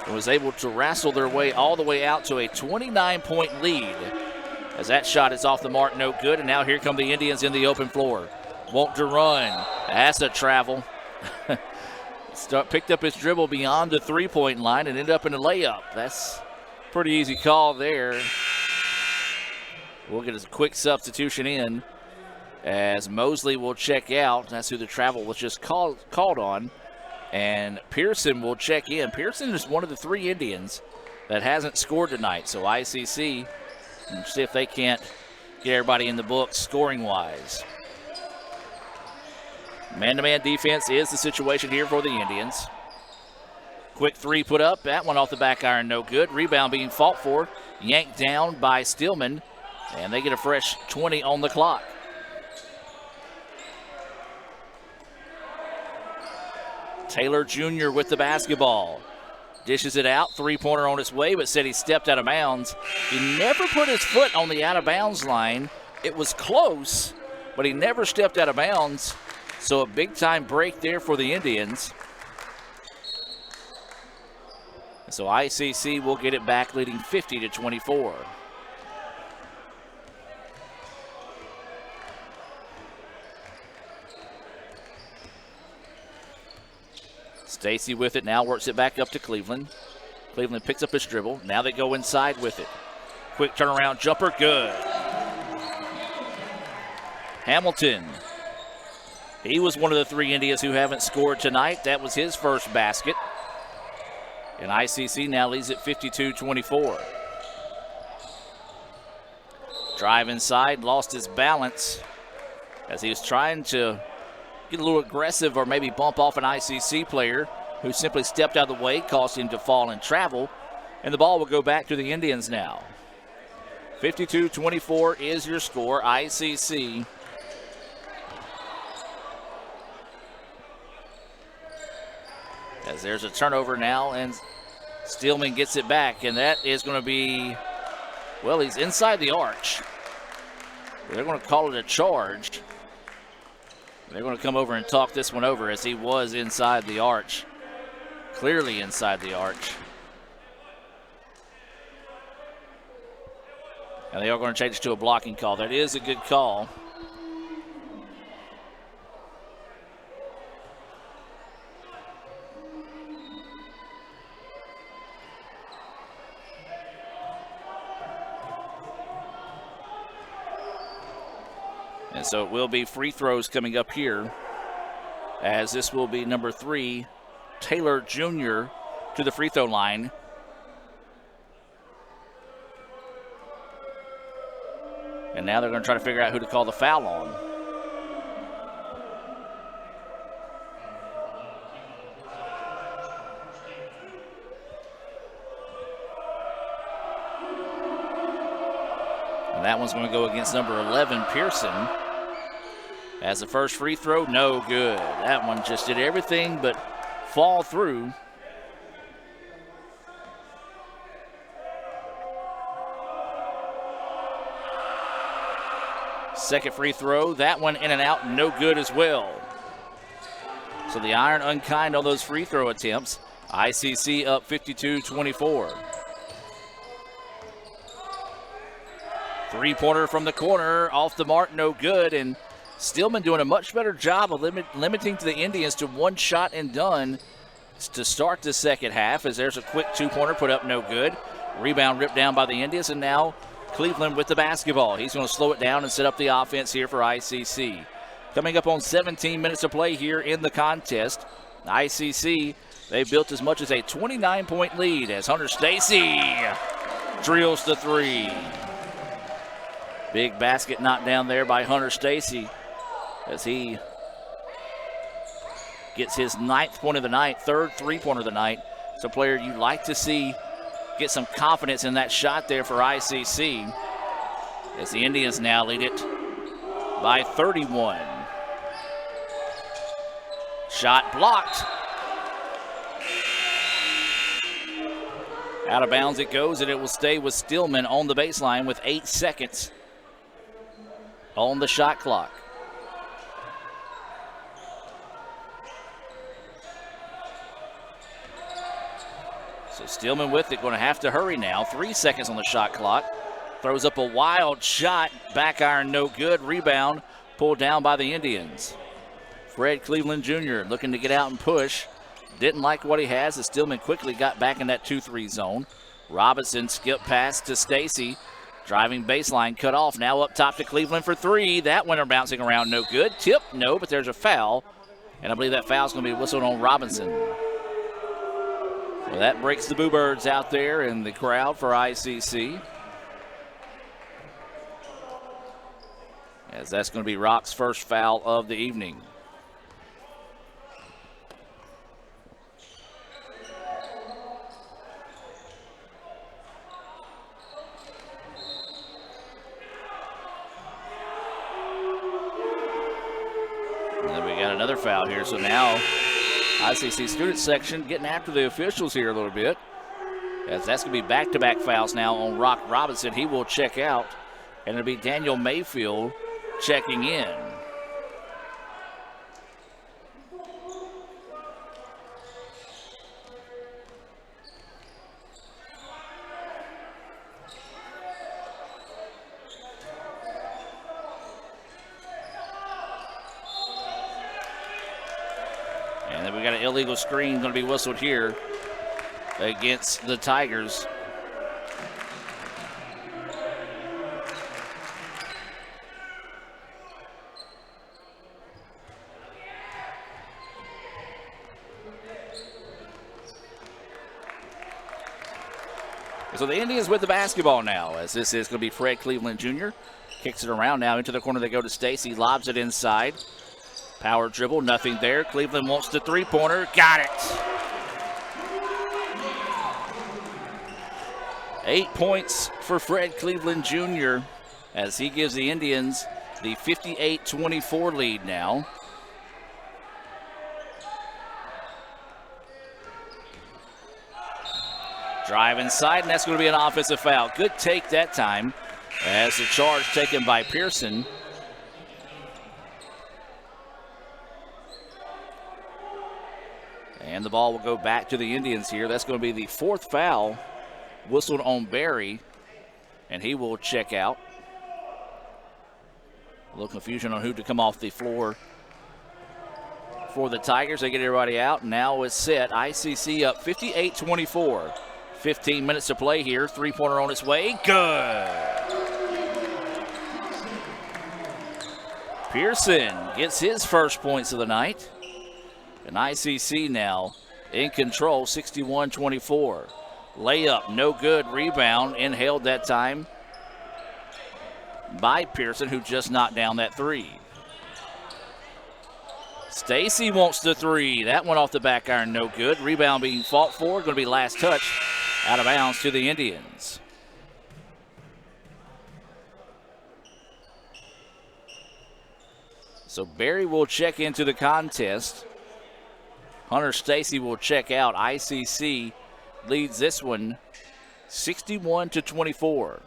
and was able to wrestle their way all the way out to a 29-point lead. As that shot is off the mark, no good. And now here come the Indians in the open floor. Want to run. That's a travel. Picked up his dribble beyond the three-point line and ended up in a layup. That's a pretty easy call there. We'll get a quick substitution in as Mosley will check out. That's who the travel was just called on. And Pearson will check in. Pearson is one of the three Indians that hasn't scored tonight. So ICC, see if they can't get everybody in the books scoring-wise. Man-to-man defense is the situation here for the Indians. Quick three put up. That one off the back iron, no good. Rebound being fought for. Yanked down by Stillman. And they get a fresh 20 on the clock. Taylor Jr. with the basketball. Dishes it out. Three-pointer on its way, but said he stepped out of bounds. He never put his foot on the out-of-bounds line. It was close, but he never stepped out of bounds. So a big-time break there for the Indians. So ICC will get it back, leading 50-24. Stacy with it now, works it back up to Cleveland. Cleveland picks up his dribble. Now they go inside with it. Quick turnaround jumper, good. Hamilton. He was one of the three Indians who haven't scored tonight. That was his first basket. And ICC now leads at 52-24. Drive inside, lost his balance as he was trying to get a little aggressive or maybe bump off an ICC player who simply stepped out of the way, caused him to fall and travel. And the ball will go back to the Indians now. 52-24 is your score. ICC as there's a turnover now, and Stillman gets it back, and that is going to be, well, he's inside the arch. They're going to call it a charge. They're going to come over and talk this one over as he was inside the arch, clearly inside the arch. And they are going to change it to a blocking call. That is a good call. And so it will be free throws coming up here, as this will be number 3, Taylor Jr. to the free throw line. And now they're going to try to figure out who to call the foul on. And that one's going to go against number 11, Pearson. As the first free throw, no good. That one just did everything but fall through. Second free throw, that one in and out, no good as well. So the Iron unkind on those free throw attempts. ICC up 52-24. Three-pointer from the corner, off the mark, no good. And Stillman doing a much better job of limiting to the Indians to one shot and done to start the second half, as there's a quick two-pointer put up, no good. Rebound ripped down by the Indians, and now Cleveland with the basketball. He's going to slow it down and set up the offense here for ICC. Coming up on 17 minutes to play here in the contest. ICC, they built as much as a 29-point lead as Hunter Stacy drills the three. Big basket knocked down there by Hunter Stacy. as he gets his 9th point of the night, 3rd three-pointer of the night. It's a player you'd like to see get some confidence in that shot there for ICC, as the Indians now lead it by 31. Shot blocked. Out of bounds it goes, and it will stay with Stillman on the baseline with 8 seconds on the shot clock. So Stillman with it, going to have to hurry now. 3 seconds on the shot clock. Throws up a wild shot. Back iron, no good. Rebound pulled down by the Indians. Fred Cleveland Jr. looking to get out and push. Didn't like what he has, as Stillman quickly got back in that 2-3 zone. Robinson skip pass to Stacy. Driving baseline, cut off. Now up top to Cleveland for 3. That winner bouncing around, no good. Tip, no, but there's a foul. And I believe that foul's going to be whistled on Robinson. Well, that breaks the Boo Birds out there in the crowd for ICC. As that's going to be Rock's first foul of the evening. And then we got another foul here, so now ICC student section getting after the officials here a little bit, as that's going to be back-to-back fouls now on Rock Robinson. He will check out, and it'll be Daniel Mayfield checking in. And then we got an illegal screen going to be whistled here against the Tigers. So the Indians with the basketball now, as this is going to be Fred Cleveland Jr. Kicks it around now into the corner. They go to Stacy, lobs it inside. Power dribble, nothing there. Cleveland wants the three-pointer. Got it. 8 points for Fred Cleveland Jr. as he gives the Indians the 58-24 lead now. Drive inside, and that's going to be an offensive foul. Good take that time, as the charge taken by Pearson. And the ball will go back to the Indians here. That's going to be the 4th foul whistled on Barry, and he will check out. A little confusion on who to come off the floor for the Tigers. They get everybody out, and now it's set. ICC up 58-24. 15 minutes to play here. Three-pointer on its way. Good. Pearson gets his first points of the night. And ICC now in control, 61-24. Layup, no good. Rebound, inhaled that time by Pearson, who just knocked down that three. Stacy wants the three. That went off the back iron, no good. Rebound being fought for, going to be last touch. Out of bounds to the Indians. So Barry will check into the contest. Hunter Stacy will check out. ICC leads this one 61-24.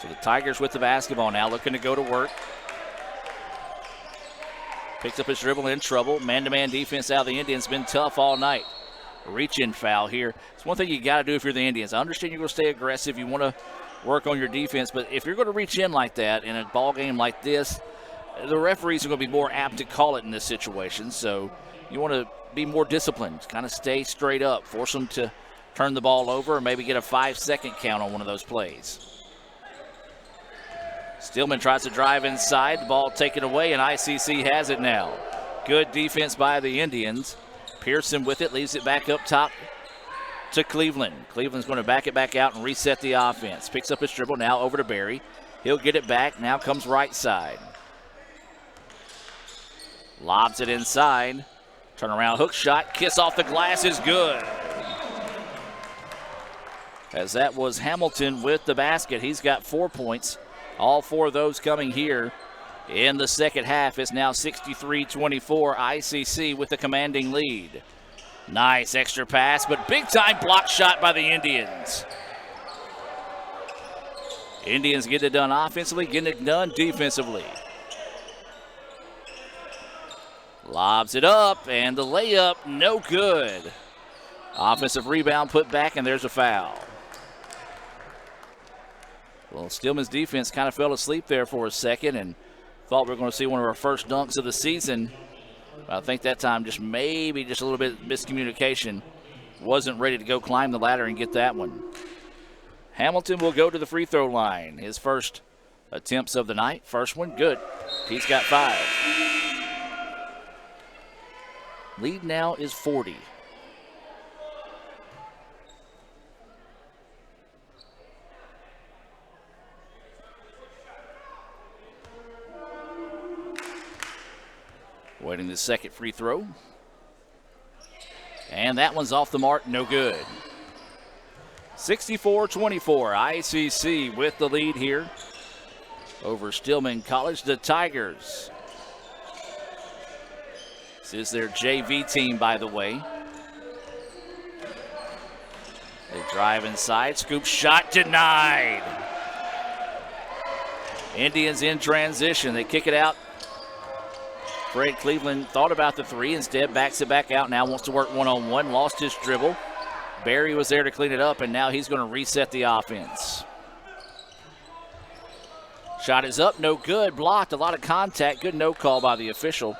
So the Tigers with the basketball now, looking to go to work. Picks up his dribble, in trouble. Man-to-man defense out of the Indians. Been tough all night. Reach-in foul here. It's one thing you got to do if you're the Indians. I understand you're going to stay aggressive. You want to work on your defense, but if you're going to reach in like that in a ball game like this, the referees are going to be more apt to call it in this situation. So you want to be more disciplined. Kind of stay straight up. Force them to turn the ball over or maybe get a 5-second count on one of those plays. Stillman tries to drive inside. The ball taken away, and ICC has it now. Good defense by the Indians. Pearson with it, leaves it back up top to Cleveland. Cleveland's going to back it back out and reset the offense. Picks up his dribble, now over to Barry. He'll get it back, now comes right side. Lobs it inside. Turnaround hook shot, kiss off the glass is good. As that was Hamilton with the basket. He's got 4 points. All 4 of those coming here in the second half. It's now 63-24, ICC with the commanding lead. Nice extra pass, but big-time block shot by the Indians. Indians getting it done offensively, getting it done defensively. Lobs it up, and the layup, no good. Offensive rebound put back, and there's a foul. Well, Stillman's defense kind of fell asleep there for a second and thought we were going to see one of our first dunks of the season. I think that time just maybe just a little bit miscommunication. Wasn't ready to go climb the ladder and get that one. Hamilton will go to the free throw line. His first attempts of the night. First one, good. He's got 5. Lead now is 40. Waiting the second free throw. And that one's off the mark, no good. 64-24, ICC with the lead here over Stillman College. The Tigers. This is their JV team, by the way. They drive inside, scoop shot denied. Indians in transition, they kick it out. Fred Cleveland thought about the 3, instead backs it back out, now wants to work one-on-one, lost his dribble. Barry was there to clean it up, and now he's going to reset the offense. Shot is up, no good, blocked, a lot of contact, good no call by the official.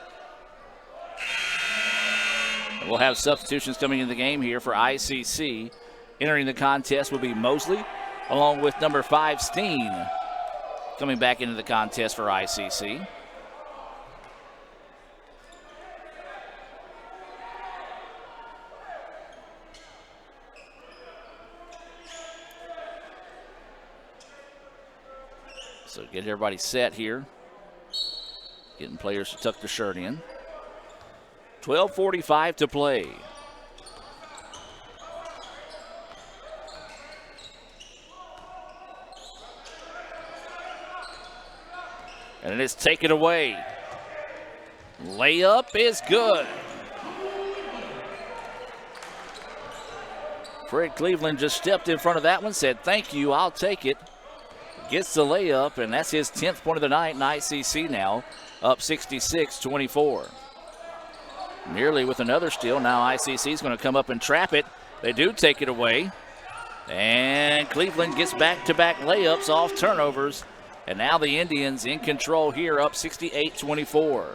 We'll have substitutions coming in the game here for ICC. Entering the contest will be Mosley, along with number 5, Steen, coming back into the contest for ICC. So get everybody set here. Getting players to tuck the shirt in. 12:45 to play. And it's taken away. Layup is good. Fred Cleveland just stepped in front of that one, said, thank you, I'll take it. Gets the layup, and that's his 10th point of the night, and ICC now up 66-24. Nearly with another steal. Now ICC is going to come up and trap it. They do take it away. And Cleveland gets back-to-back layups off turnovers. And now the Indians in control here, up 68-24.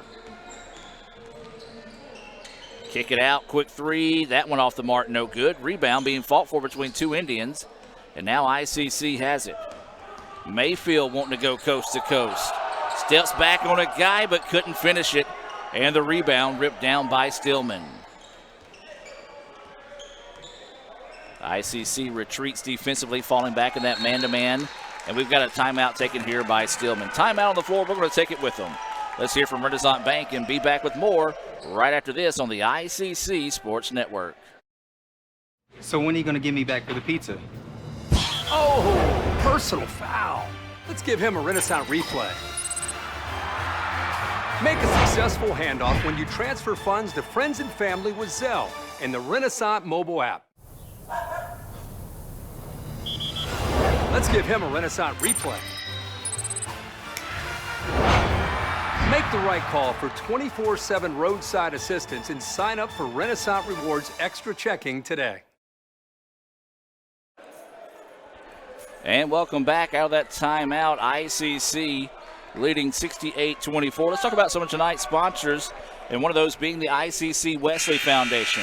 Kick it out, quick 3. That one off the mark, no good. Rebound being fought for between 2 Indians. And now ICC has it. Mayfield wanting to go coast to coast. Steps back on a guy but couldn't finish it. And the rebound ripped down by Stillman. ICC retreats defensively, falling back in that man-to-man. And we've got a timeout taken here by Stillman. Timeout on the floor. We're going to take it with them. Let's hear from Renaissance Bank and be back with more right after this on the ICC Sports Network. So when are you going to give me back for the pizza? Oh, personal foul. Let's give him a Renaissance replay. Make a successful handoff when you transfer funds to friends and family with Zelle and the Renaissance mobile app. Let's give him a Renaissance replay. Make the right call for 24/7 roadside assistance and sign up for Renaissance Rewards Extra Checking today. And welcome back out of that timeout. ICC leading 68-24. Let's talk about some of tonight's sponsors, and one of those being the ICC Wesley Foundation.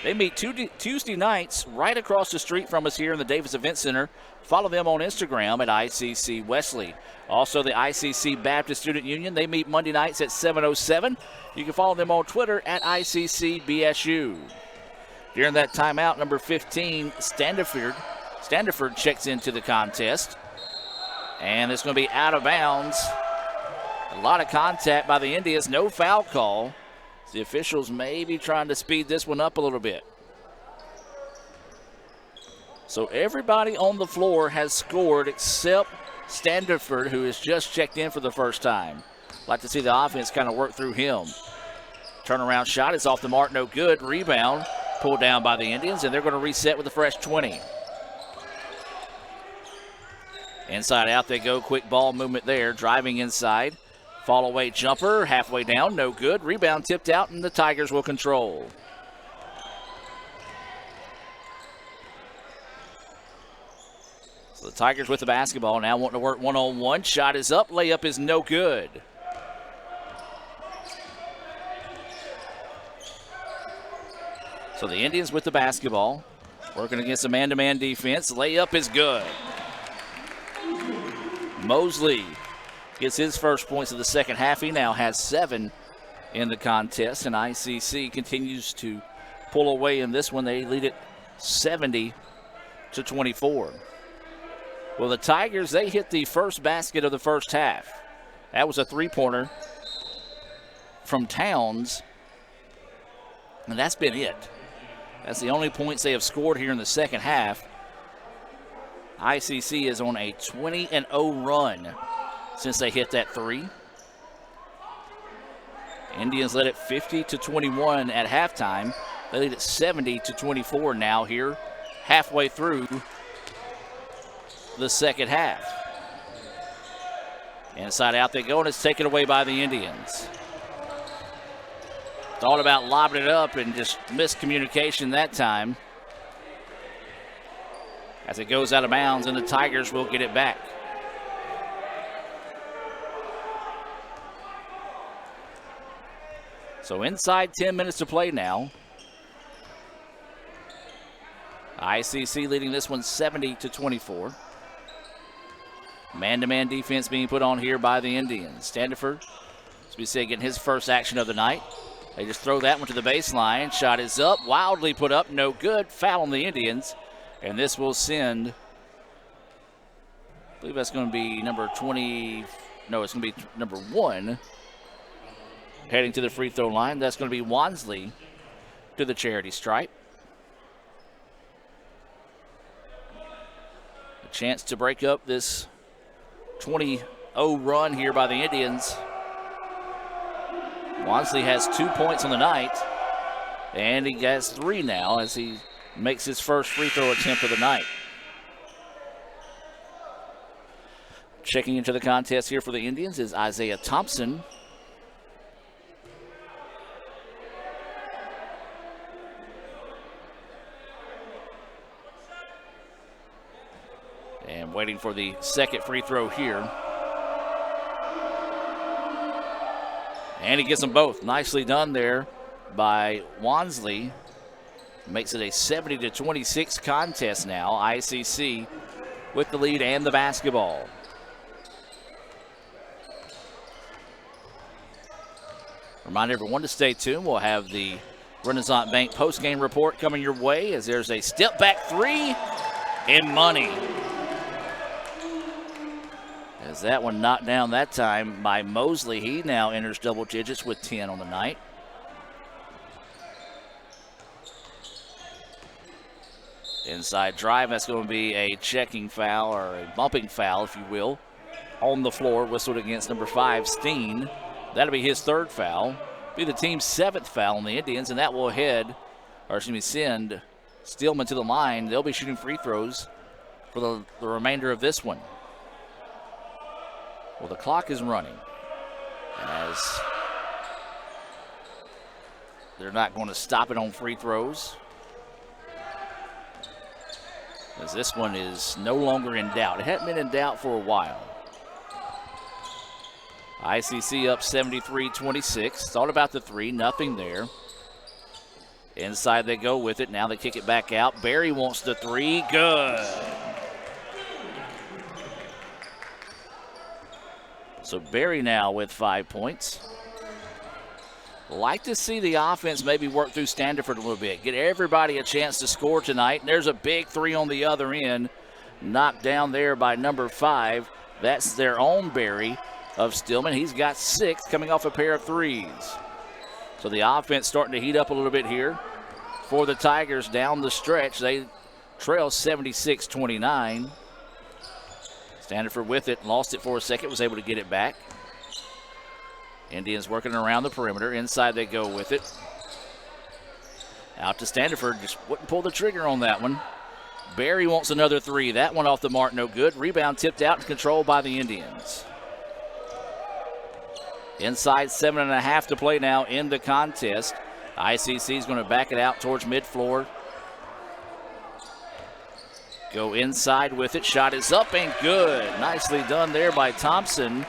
They meet Tuesday nights right across the street from us here in the Davis Event Center. Follow them on Instagram at ICC Wesley. Also, the ICC Baptist Student Union, they meet Monday nights at 7:07. You can follow them on Twitter at ICC BSU. During that timeout, number 15, Standiford checks into the contest. And it's going to be out of bounds. A lot of contact by the Indians, no foul call. The officials may be trying to speed this one up a little bit. So everybody on the floor has scored except Standiford, who has just checked in for the first time. Like to see the offense kind of work through him. Turnaround shot is off the mark, no good. Rebound pulled down by the Indians, and they're going to reset with a fresh 20. Inside out they go, quick ball movement there, driving inside. Fall away jumper, halfway down, no good. Rebound tipped out, and the Tigers will control. So the Tigers with the basketball now, wanting to work one-on-one. Shot is up, layup is no good. So the Indians with the basketball, working against a man-to-man defense. Layup is good. Mosley gets his first points of the second half. He now has 7 in the contest, and ICC continues to pull away in this one. They lead it 70-24. Well, the Tigers, they hit the first basket of the first half. That was a three-pointer from Towns, and that's been it. That's the only points they have scored here in the second half. ICC is on a 20-0 run since they hit that three. Indians led it 50-21 at halftime. They lead it 70-24 now here, halfway through the second half. Inside out they go, and it's taken away by the Indians. Thought about lobbing it up and just miscommunication that time. As it goes out of bounds, and the Tigers will get it back. So inside 10 minutes to play now. ICC leading this one 70-24. Man-to-man defense being put on here by the Indians. Standiford, as we say, getting his first action of the night. They just throw that one to the baseline. Shot is up, wildly put up, no good. Foul on the Indians. And this will send, I believe that's going to be number 20, no, it's going to be number 1 heading to the free throw line. That's going to be Wansley to the charity stripe. A chance to break up this 20-0 run here by the Indians. Wansley has 2 points on the night, and he has 3 now as he makes his first free throw attempt of the night. Checking into the contest here for the Indians is Isaiah Thompson. And waiting for the second free throw here. And he gets them both. Nicely done there by Wansley. Makes it a 70-26 contest now. ICC with the lead and the basketball. Remind everyone to stay tuned. We'll have the Renaissance Bank postgame report coming your way as there's a step back three and money. As that one knocked down that time by Mosley. He now enters double digits with 10 on the night. Inside drive, that's going to be a checking foul or a bumping foul, if you will, on the floor, whistled against number 5, Steen. That'll be his 3rd foul. Be the team's 7th foul on the Indians, and that will send Stillman to the line. They'll be shooting free throws for the remainder of this one. Well, the clock is running as they're not going to stop it on free throws, as this one is no longer in doubt. It hadn't been in doubt for a while. ICC up 73-26. Thought about the three, nothing there. Inside they go with it. Now they kick it back out. Barry wants the three. Good. So Barry now with 5 points. Like to see the offense maybe work through Standiford a little bit. Get everybody a chance to score tonight. And there's a big three on the other end. Knocked down there by number 5. That's their own Barry of Stillman. He's got 6 coming off a pair of threes. So the offense starting to heat up a little bit here for the Tigers down the stretch. They trail 76-29. Standiford with it, lost it for a second, was able to get it back. Indians working around the perimeter. Inside they go with it. Out to Standiford, just wouldn't pull the trigger on that one. Barry wants another 3. That one off the mark, no good. Rebound tipped out and controlled by the Indians. Inside 7.5 to play now in the contest. ICC is going to back it out towards mid-floor. Go inside with it. Shot is up and good. Nicely done there by Thompson.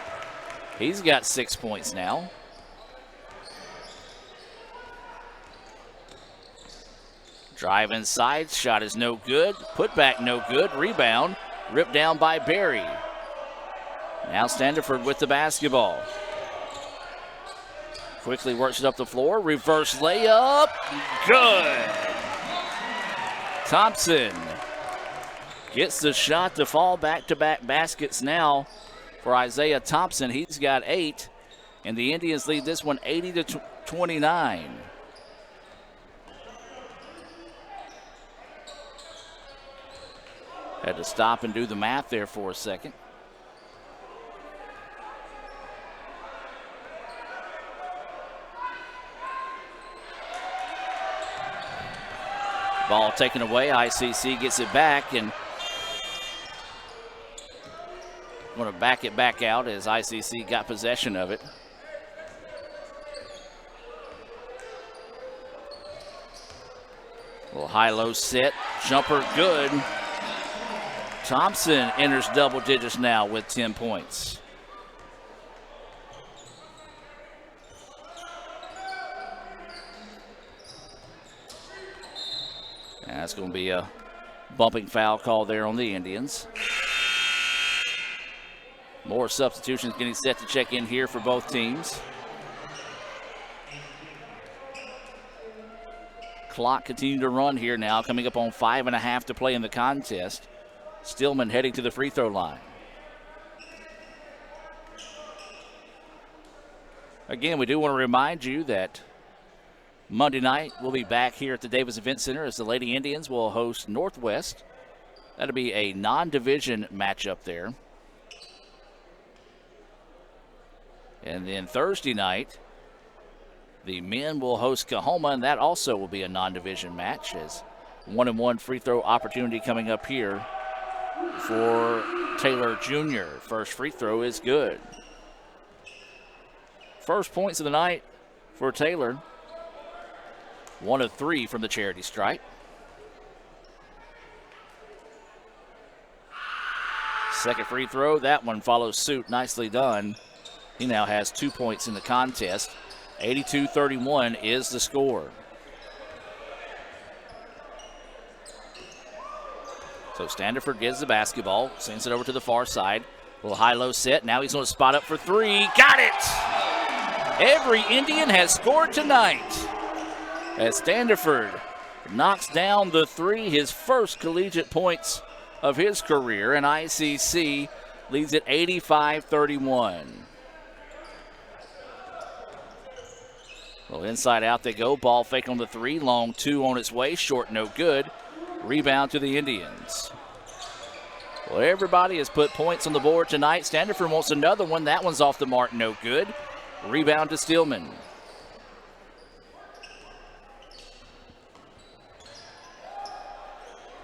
He's got 6 points now. Drive inside. Shot is no good. Put back no good. Rebound. Ripped down by Barry. Now Standiford with the basketball. Quickly works it up the floor. Reverse layup. Good. Thompson gets the shot to fall. Back-to-back baskets now for Isaiah Thompson. He's got 8. And the Indians lead this one 80-29. Had to stop and do the math there for a second. Ball taken away. ICC gets it back and going to back it back out as ICC got possession of it. Little high-low set. Jumper good. Thompson enters double digits now with 10 points. And that's going to be a bumping foul call there on the Indians. More substitutions getting set to check in here for both teams. Clock continuing to run here now, coming up on 5.5 to play in the contest. Stillman heading to the free throw line. Again, we do want to remind you that Monday night we'll be back here at the Davis Event Center as the Lady Indians will host Northwest. That'll be a non-division matchup there. And then Thursday night, the men will host Kahoma, and that also will be a non-division match as 1-and-1 free throw opportunity coming up here for Taylor Jr. First free throw is good. First points of the night for Taylor. 1 of 3 from the charity stripe. Second free throw, that one follows suit. Nicely done. He now has 2 points in the contest. 82-31 is the score. So Standiford gets the basketball, sends it over to the far side. A little high-low set. Now he's going to spot up for 3. Got it! Every Indian has scored tonight as Standiford knocks down the 3, his first collegiate points of his career, and ICC leads at 85-31. Well, inside out they go. Ball fake on the 3. Long 2 on its way. Short, no good. Rebound to the Indians. Well, everybody has put points on the board tonight. Standiford wants another one. That one's off the mark, no good. Rebound to Stillman.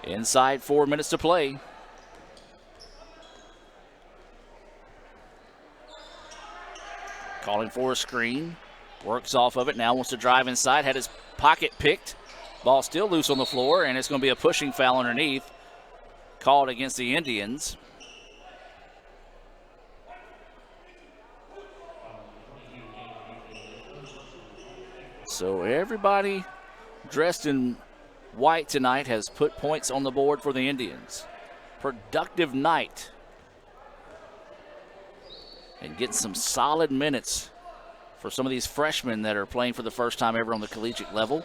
Inside 4 minutes to play. Calling for a screen. Works off of it. Now wants to drive inside. Had his pocket picked. Ball still loose on the floor, and it's going to be a pushing foul underneath. Called against the Indians. So everybody dressed in white tonight has put points on the board for the Indians. Productive night. And getting some solid minutes for some of these freshmen that are playing for the first time ever on the collegiate level.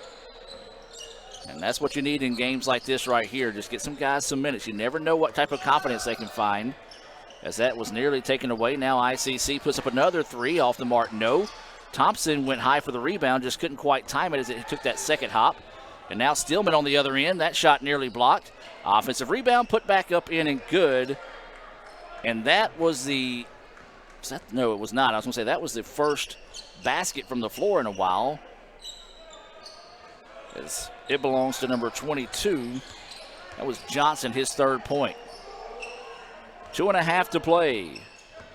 And that's what you need in games like this right here. Just get some guys some minutes. You never know what type of confidence they can find, as that was nearly taken away. Now ICC puts up another three off the mark. No. Thompson went high for the rebound, just couldn't quite time it as it took that second hop. And now Stillman on the other end. That shot nearly blocked. Offensive rebound put back up in and good. And that was the – no, it was not. I was going to say that was the first basket from the floor in a while. As it belongs to number 22. That was Johnson, his third point. 2.5 to play.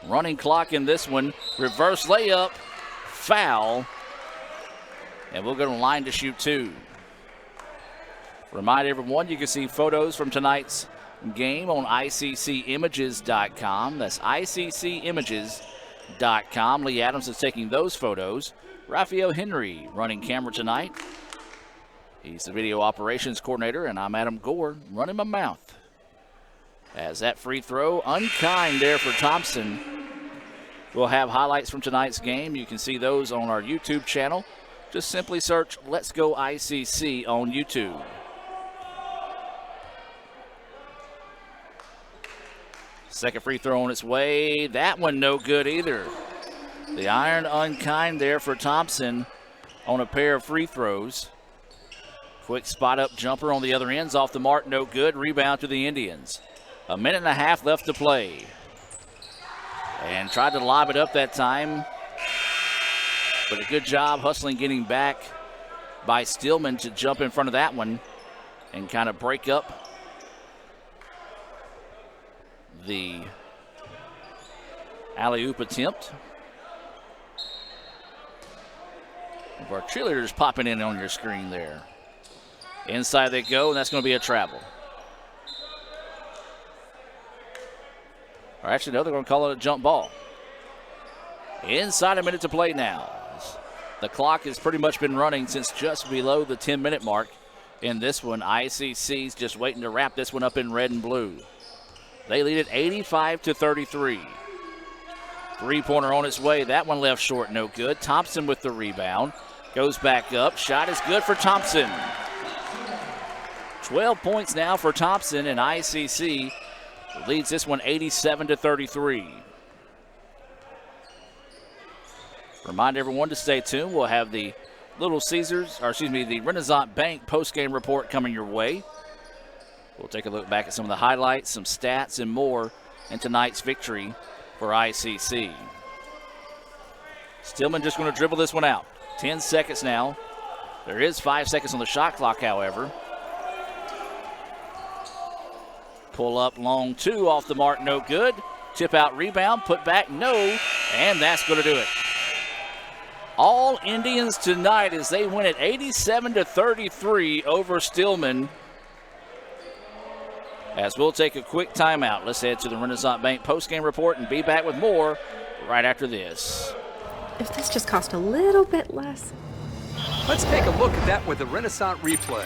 Running clock in this one. Reverse layup. Foul. And we'll go to the line to shoot two. Remind everyone you can see photos from tonight's game on ICCimages.com. That's ICCimages.com. Lee Adams is taking those photos. Raphael Henry running camera tonight. He's the video operations coordinator, and I'm Adam Gore running my mouth. As that free throw, unkind there for Thompson. We'll have highlights from tonight's game. You can see those on our YouTube channel. Just simply search Let's Go ICC on YouTube. Second free throw on its way. That one no good either. The iron unkind there for Thompson on a pair of free throws. Quick spot up jumper on the other end's off the mark, no good. Rebound to the Indians. 1.5 minutes left to play. And tried to lob it up that time. But a good job hustling getting back by Stillman to jump in front of that one and kind of break up the alley-oop attempt. Of our cheerleaders popping in on your screen there. Inside they go, and that's going to be a travel. Or actually, no, they're going to call it a jump ball. Inside a minute to play now. The clock has pretty much been running since just below the 10-minute mark in this one. ICC's just waiting to wrap this one up in red and blue. They lead it 85-33. Three-pointer on its way. That one left short, no good. Thompson with the rebound. Goes back up. Shot is good for Thompson. 12 points now for Thompson, and ICC leads this one 87-33. Remind everyone to stay tuned. We'll have the the Renaissance Bank post-game report coming your way. We'll take a look back at some of the highlights, some stats, and more in tonight's victory for ICC. Stillman just going to dribble this one out. 10 seconds now. There is 5 seconds on the shot clock, however. Pull up long two off the mark, no good. Tip out rebound, put back, no, and that's going to do it. All Indians tonight as they win it 87-33 over Stillman. As we'll take a quick timeout, let's head to the Renaissance Bank postgame report and be back with more right after this. If this just cost a little bit less. Let's take a look at that with the Renaissance replay.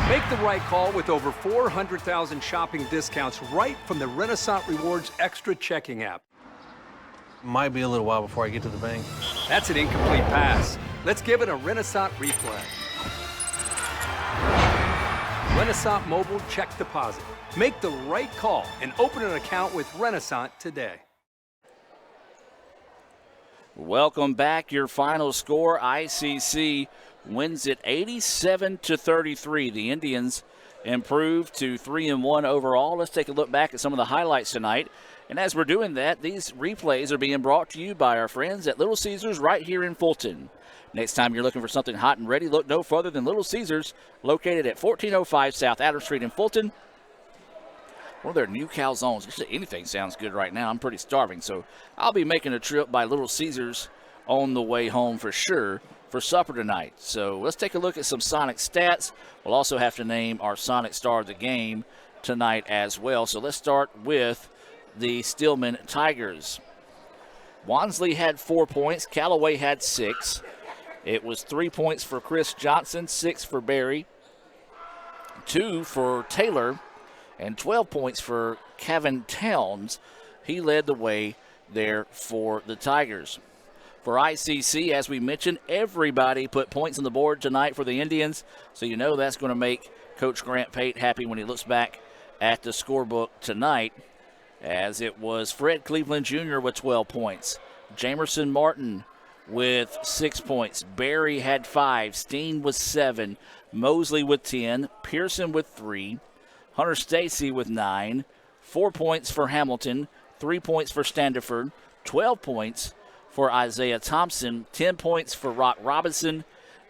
Make the right call with over 400,000 shopping discounts right from the Renaissance Rewards Extra checking app. Might be a little while before I get to the bank. That's an incomplete pass. Let's give it a Renaissance replay. Renaissance Mobile Check Deposit. Make the right call and open an account with Renaissance today. Welcome back. Your final score, ICC wins it 87-33. The Indians improved to 3-1 overall. Let's take a look back at some of the highlights tonight. And as we're doing that, these replays are being brought to you by our friends at Little Caesars right here in Fulton. Next time you're looking for something hot and ready, look no further than Little Caesars, located at 1405 South Adams Street in Fulton. One of their new calzones. Just anything sounds good right now. I'm pretty starving, so I'll be making a trip by Little Caesars on the way home for sure for supper tonight. So let's take a look at some Sonic stats. We'll also have to name our Sonic star of the game tonight as well. So let's start with the Stillman Tigers. Wansley had 4 points. Callaway had 6. It was 3 points for Chris Johnson, 6 for Barry, 2 for Taylor, and 12 points for Kevin Towns. He led the way there for the Tigers. For ICC, as we mentioned, everybody put points on the board tonight for the Indians, so you know that's going to make Coach Grant Pate happy when he looks back at the scorebook tonight, as it was Fred Cleveland Jr. with 12 points, Jamerson Martin with 6 points, Barry had 5, Steen with 7, Mosley with 10, Pearson with 3, Hunter Stacy with 9, 4 points for Hamilton, 3 points for Standiford, 12 points for Isaiah Thompson, 10 points for Rock Robinson,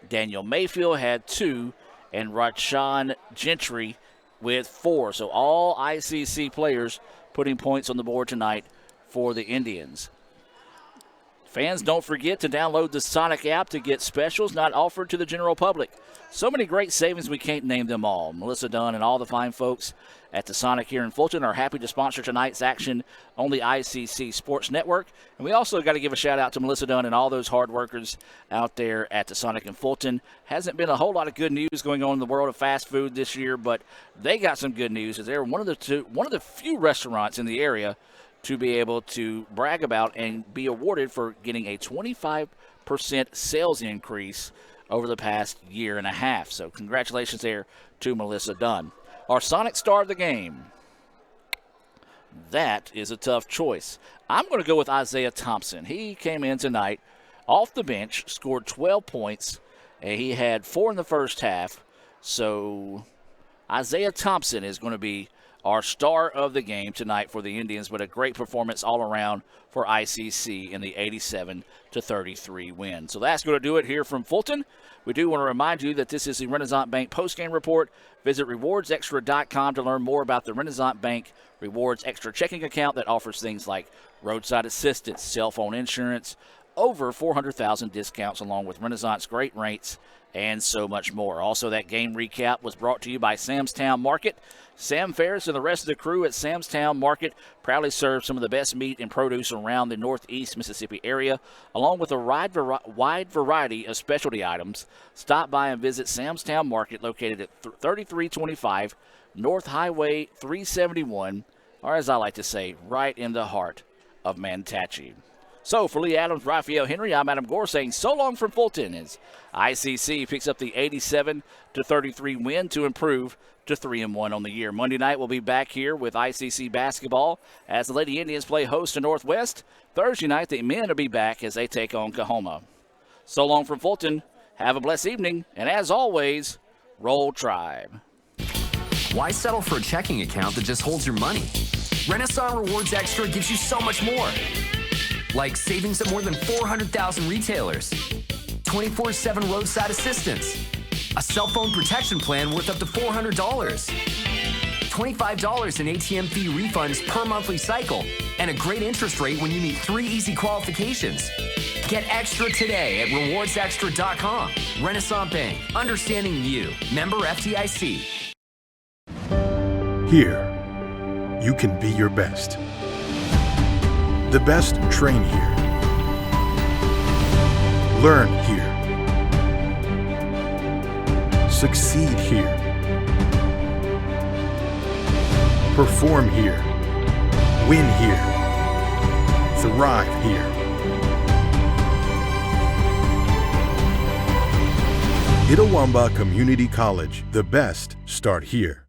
Daniel Mayfield had 2, and Rashawn Gentry with 4. So all ICC players putting points on the board tonight for the Indians. Fans, don't forget to download the Sonic app to get specials not offered to the general public. So many great savings, we can't name them all. Melissa Dunn and all the fine folks at the Sonic here in Fulton are happy to sponsor tonight's action on the ICC Sports Network. And we also got to give a shout out to Melissa Dunn and all those hard workers out there at the Sonic in Fulton. Hasn't been a whole lot of good news going on in the world of fast food this year, but they got some good news as they're one of the few restaurants in the area to be able to brag about and be awarded for getting a 25% sales increase over the past year and a half. So congratulations there to Melissa Dunn. Our Sonic star of the game. That is a tough choice. I'm going to go with Isaiah Thompson. He came in tonight off the bench, scored 12 points, and he had 4 in the first half. So Isaiah Thompson is going to be our star of the game tonight for the Indians, but a great performance all around for ICC in the 87-33 win. So that's going to do it here from Fulton. We do want to remind you that this is the Renaissance Bank postgame report. Visit rewardsextra.com to learn more about the Renaissance Bank Rewards Extra checking account that offers things like roadside assistance, cell phone insurance, over 400,000 discounts along with Renaissance great rates, and so much more. Also, that game recap was brought to you by Sam's Town Market. Sam Ferris and the rest of the crew at Sam's Town Market proudly serve some of the best meat and produce around the Northeast Mississippi area, along with a wide variety of specialty items. Stop by and visit Sam's Town Market, located at 3325 North Highway 371, or as I like to say, right in the heart of Mantachie. So for Lee Adams, Raphael Henry, I'm Adam Gore saying so long from Fulton as ICC picks up the 87-33 win to improve to 3-1 on the year. Monday night we'll be back here with ICC basketball as the Lady Indians play host to Northwest. Thursday night the men will be back as they take on Kahoma. So long from Fulton. Have a blessed evening, and as always, Roll Tribe. Why settle for a checking account that just holds your money? Renaissance Rewards Extra gives you so much more. Like savings at more than 400,000 retailers, 24/7 roadside assistance, a cell phone protection plan worth up to $400, $25 in ATM fee refunds per monthly cycle, and a great interest rate when you meet 3 easy qualifications. Get extra today at rewardsextra.com. Renaissance Bank, understanding you. Member FDIC. Here, you can be your best. The best train here. Learn here. Succeed here. Perform here. Win here. Thrive here. Itawamba Community College. The best start here.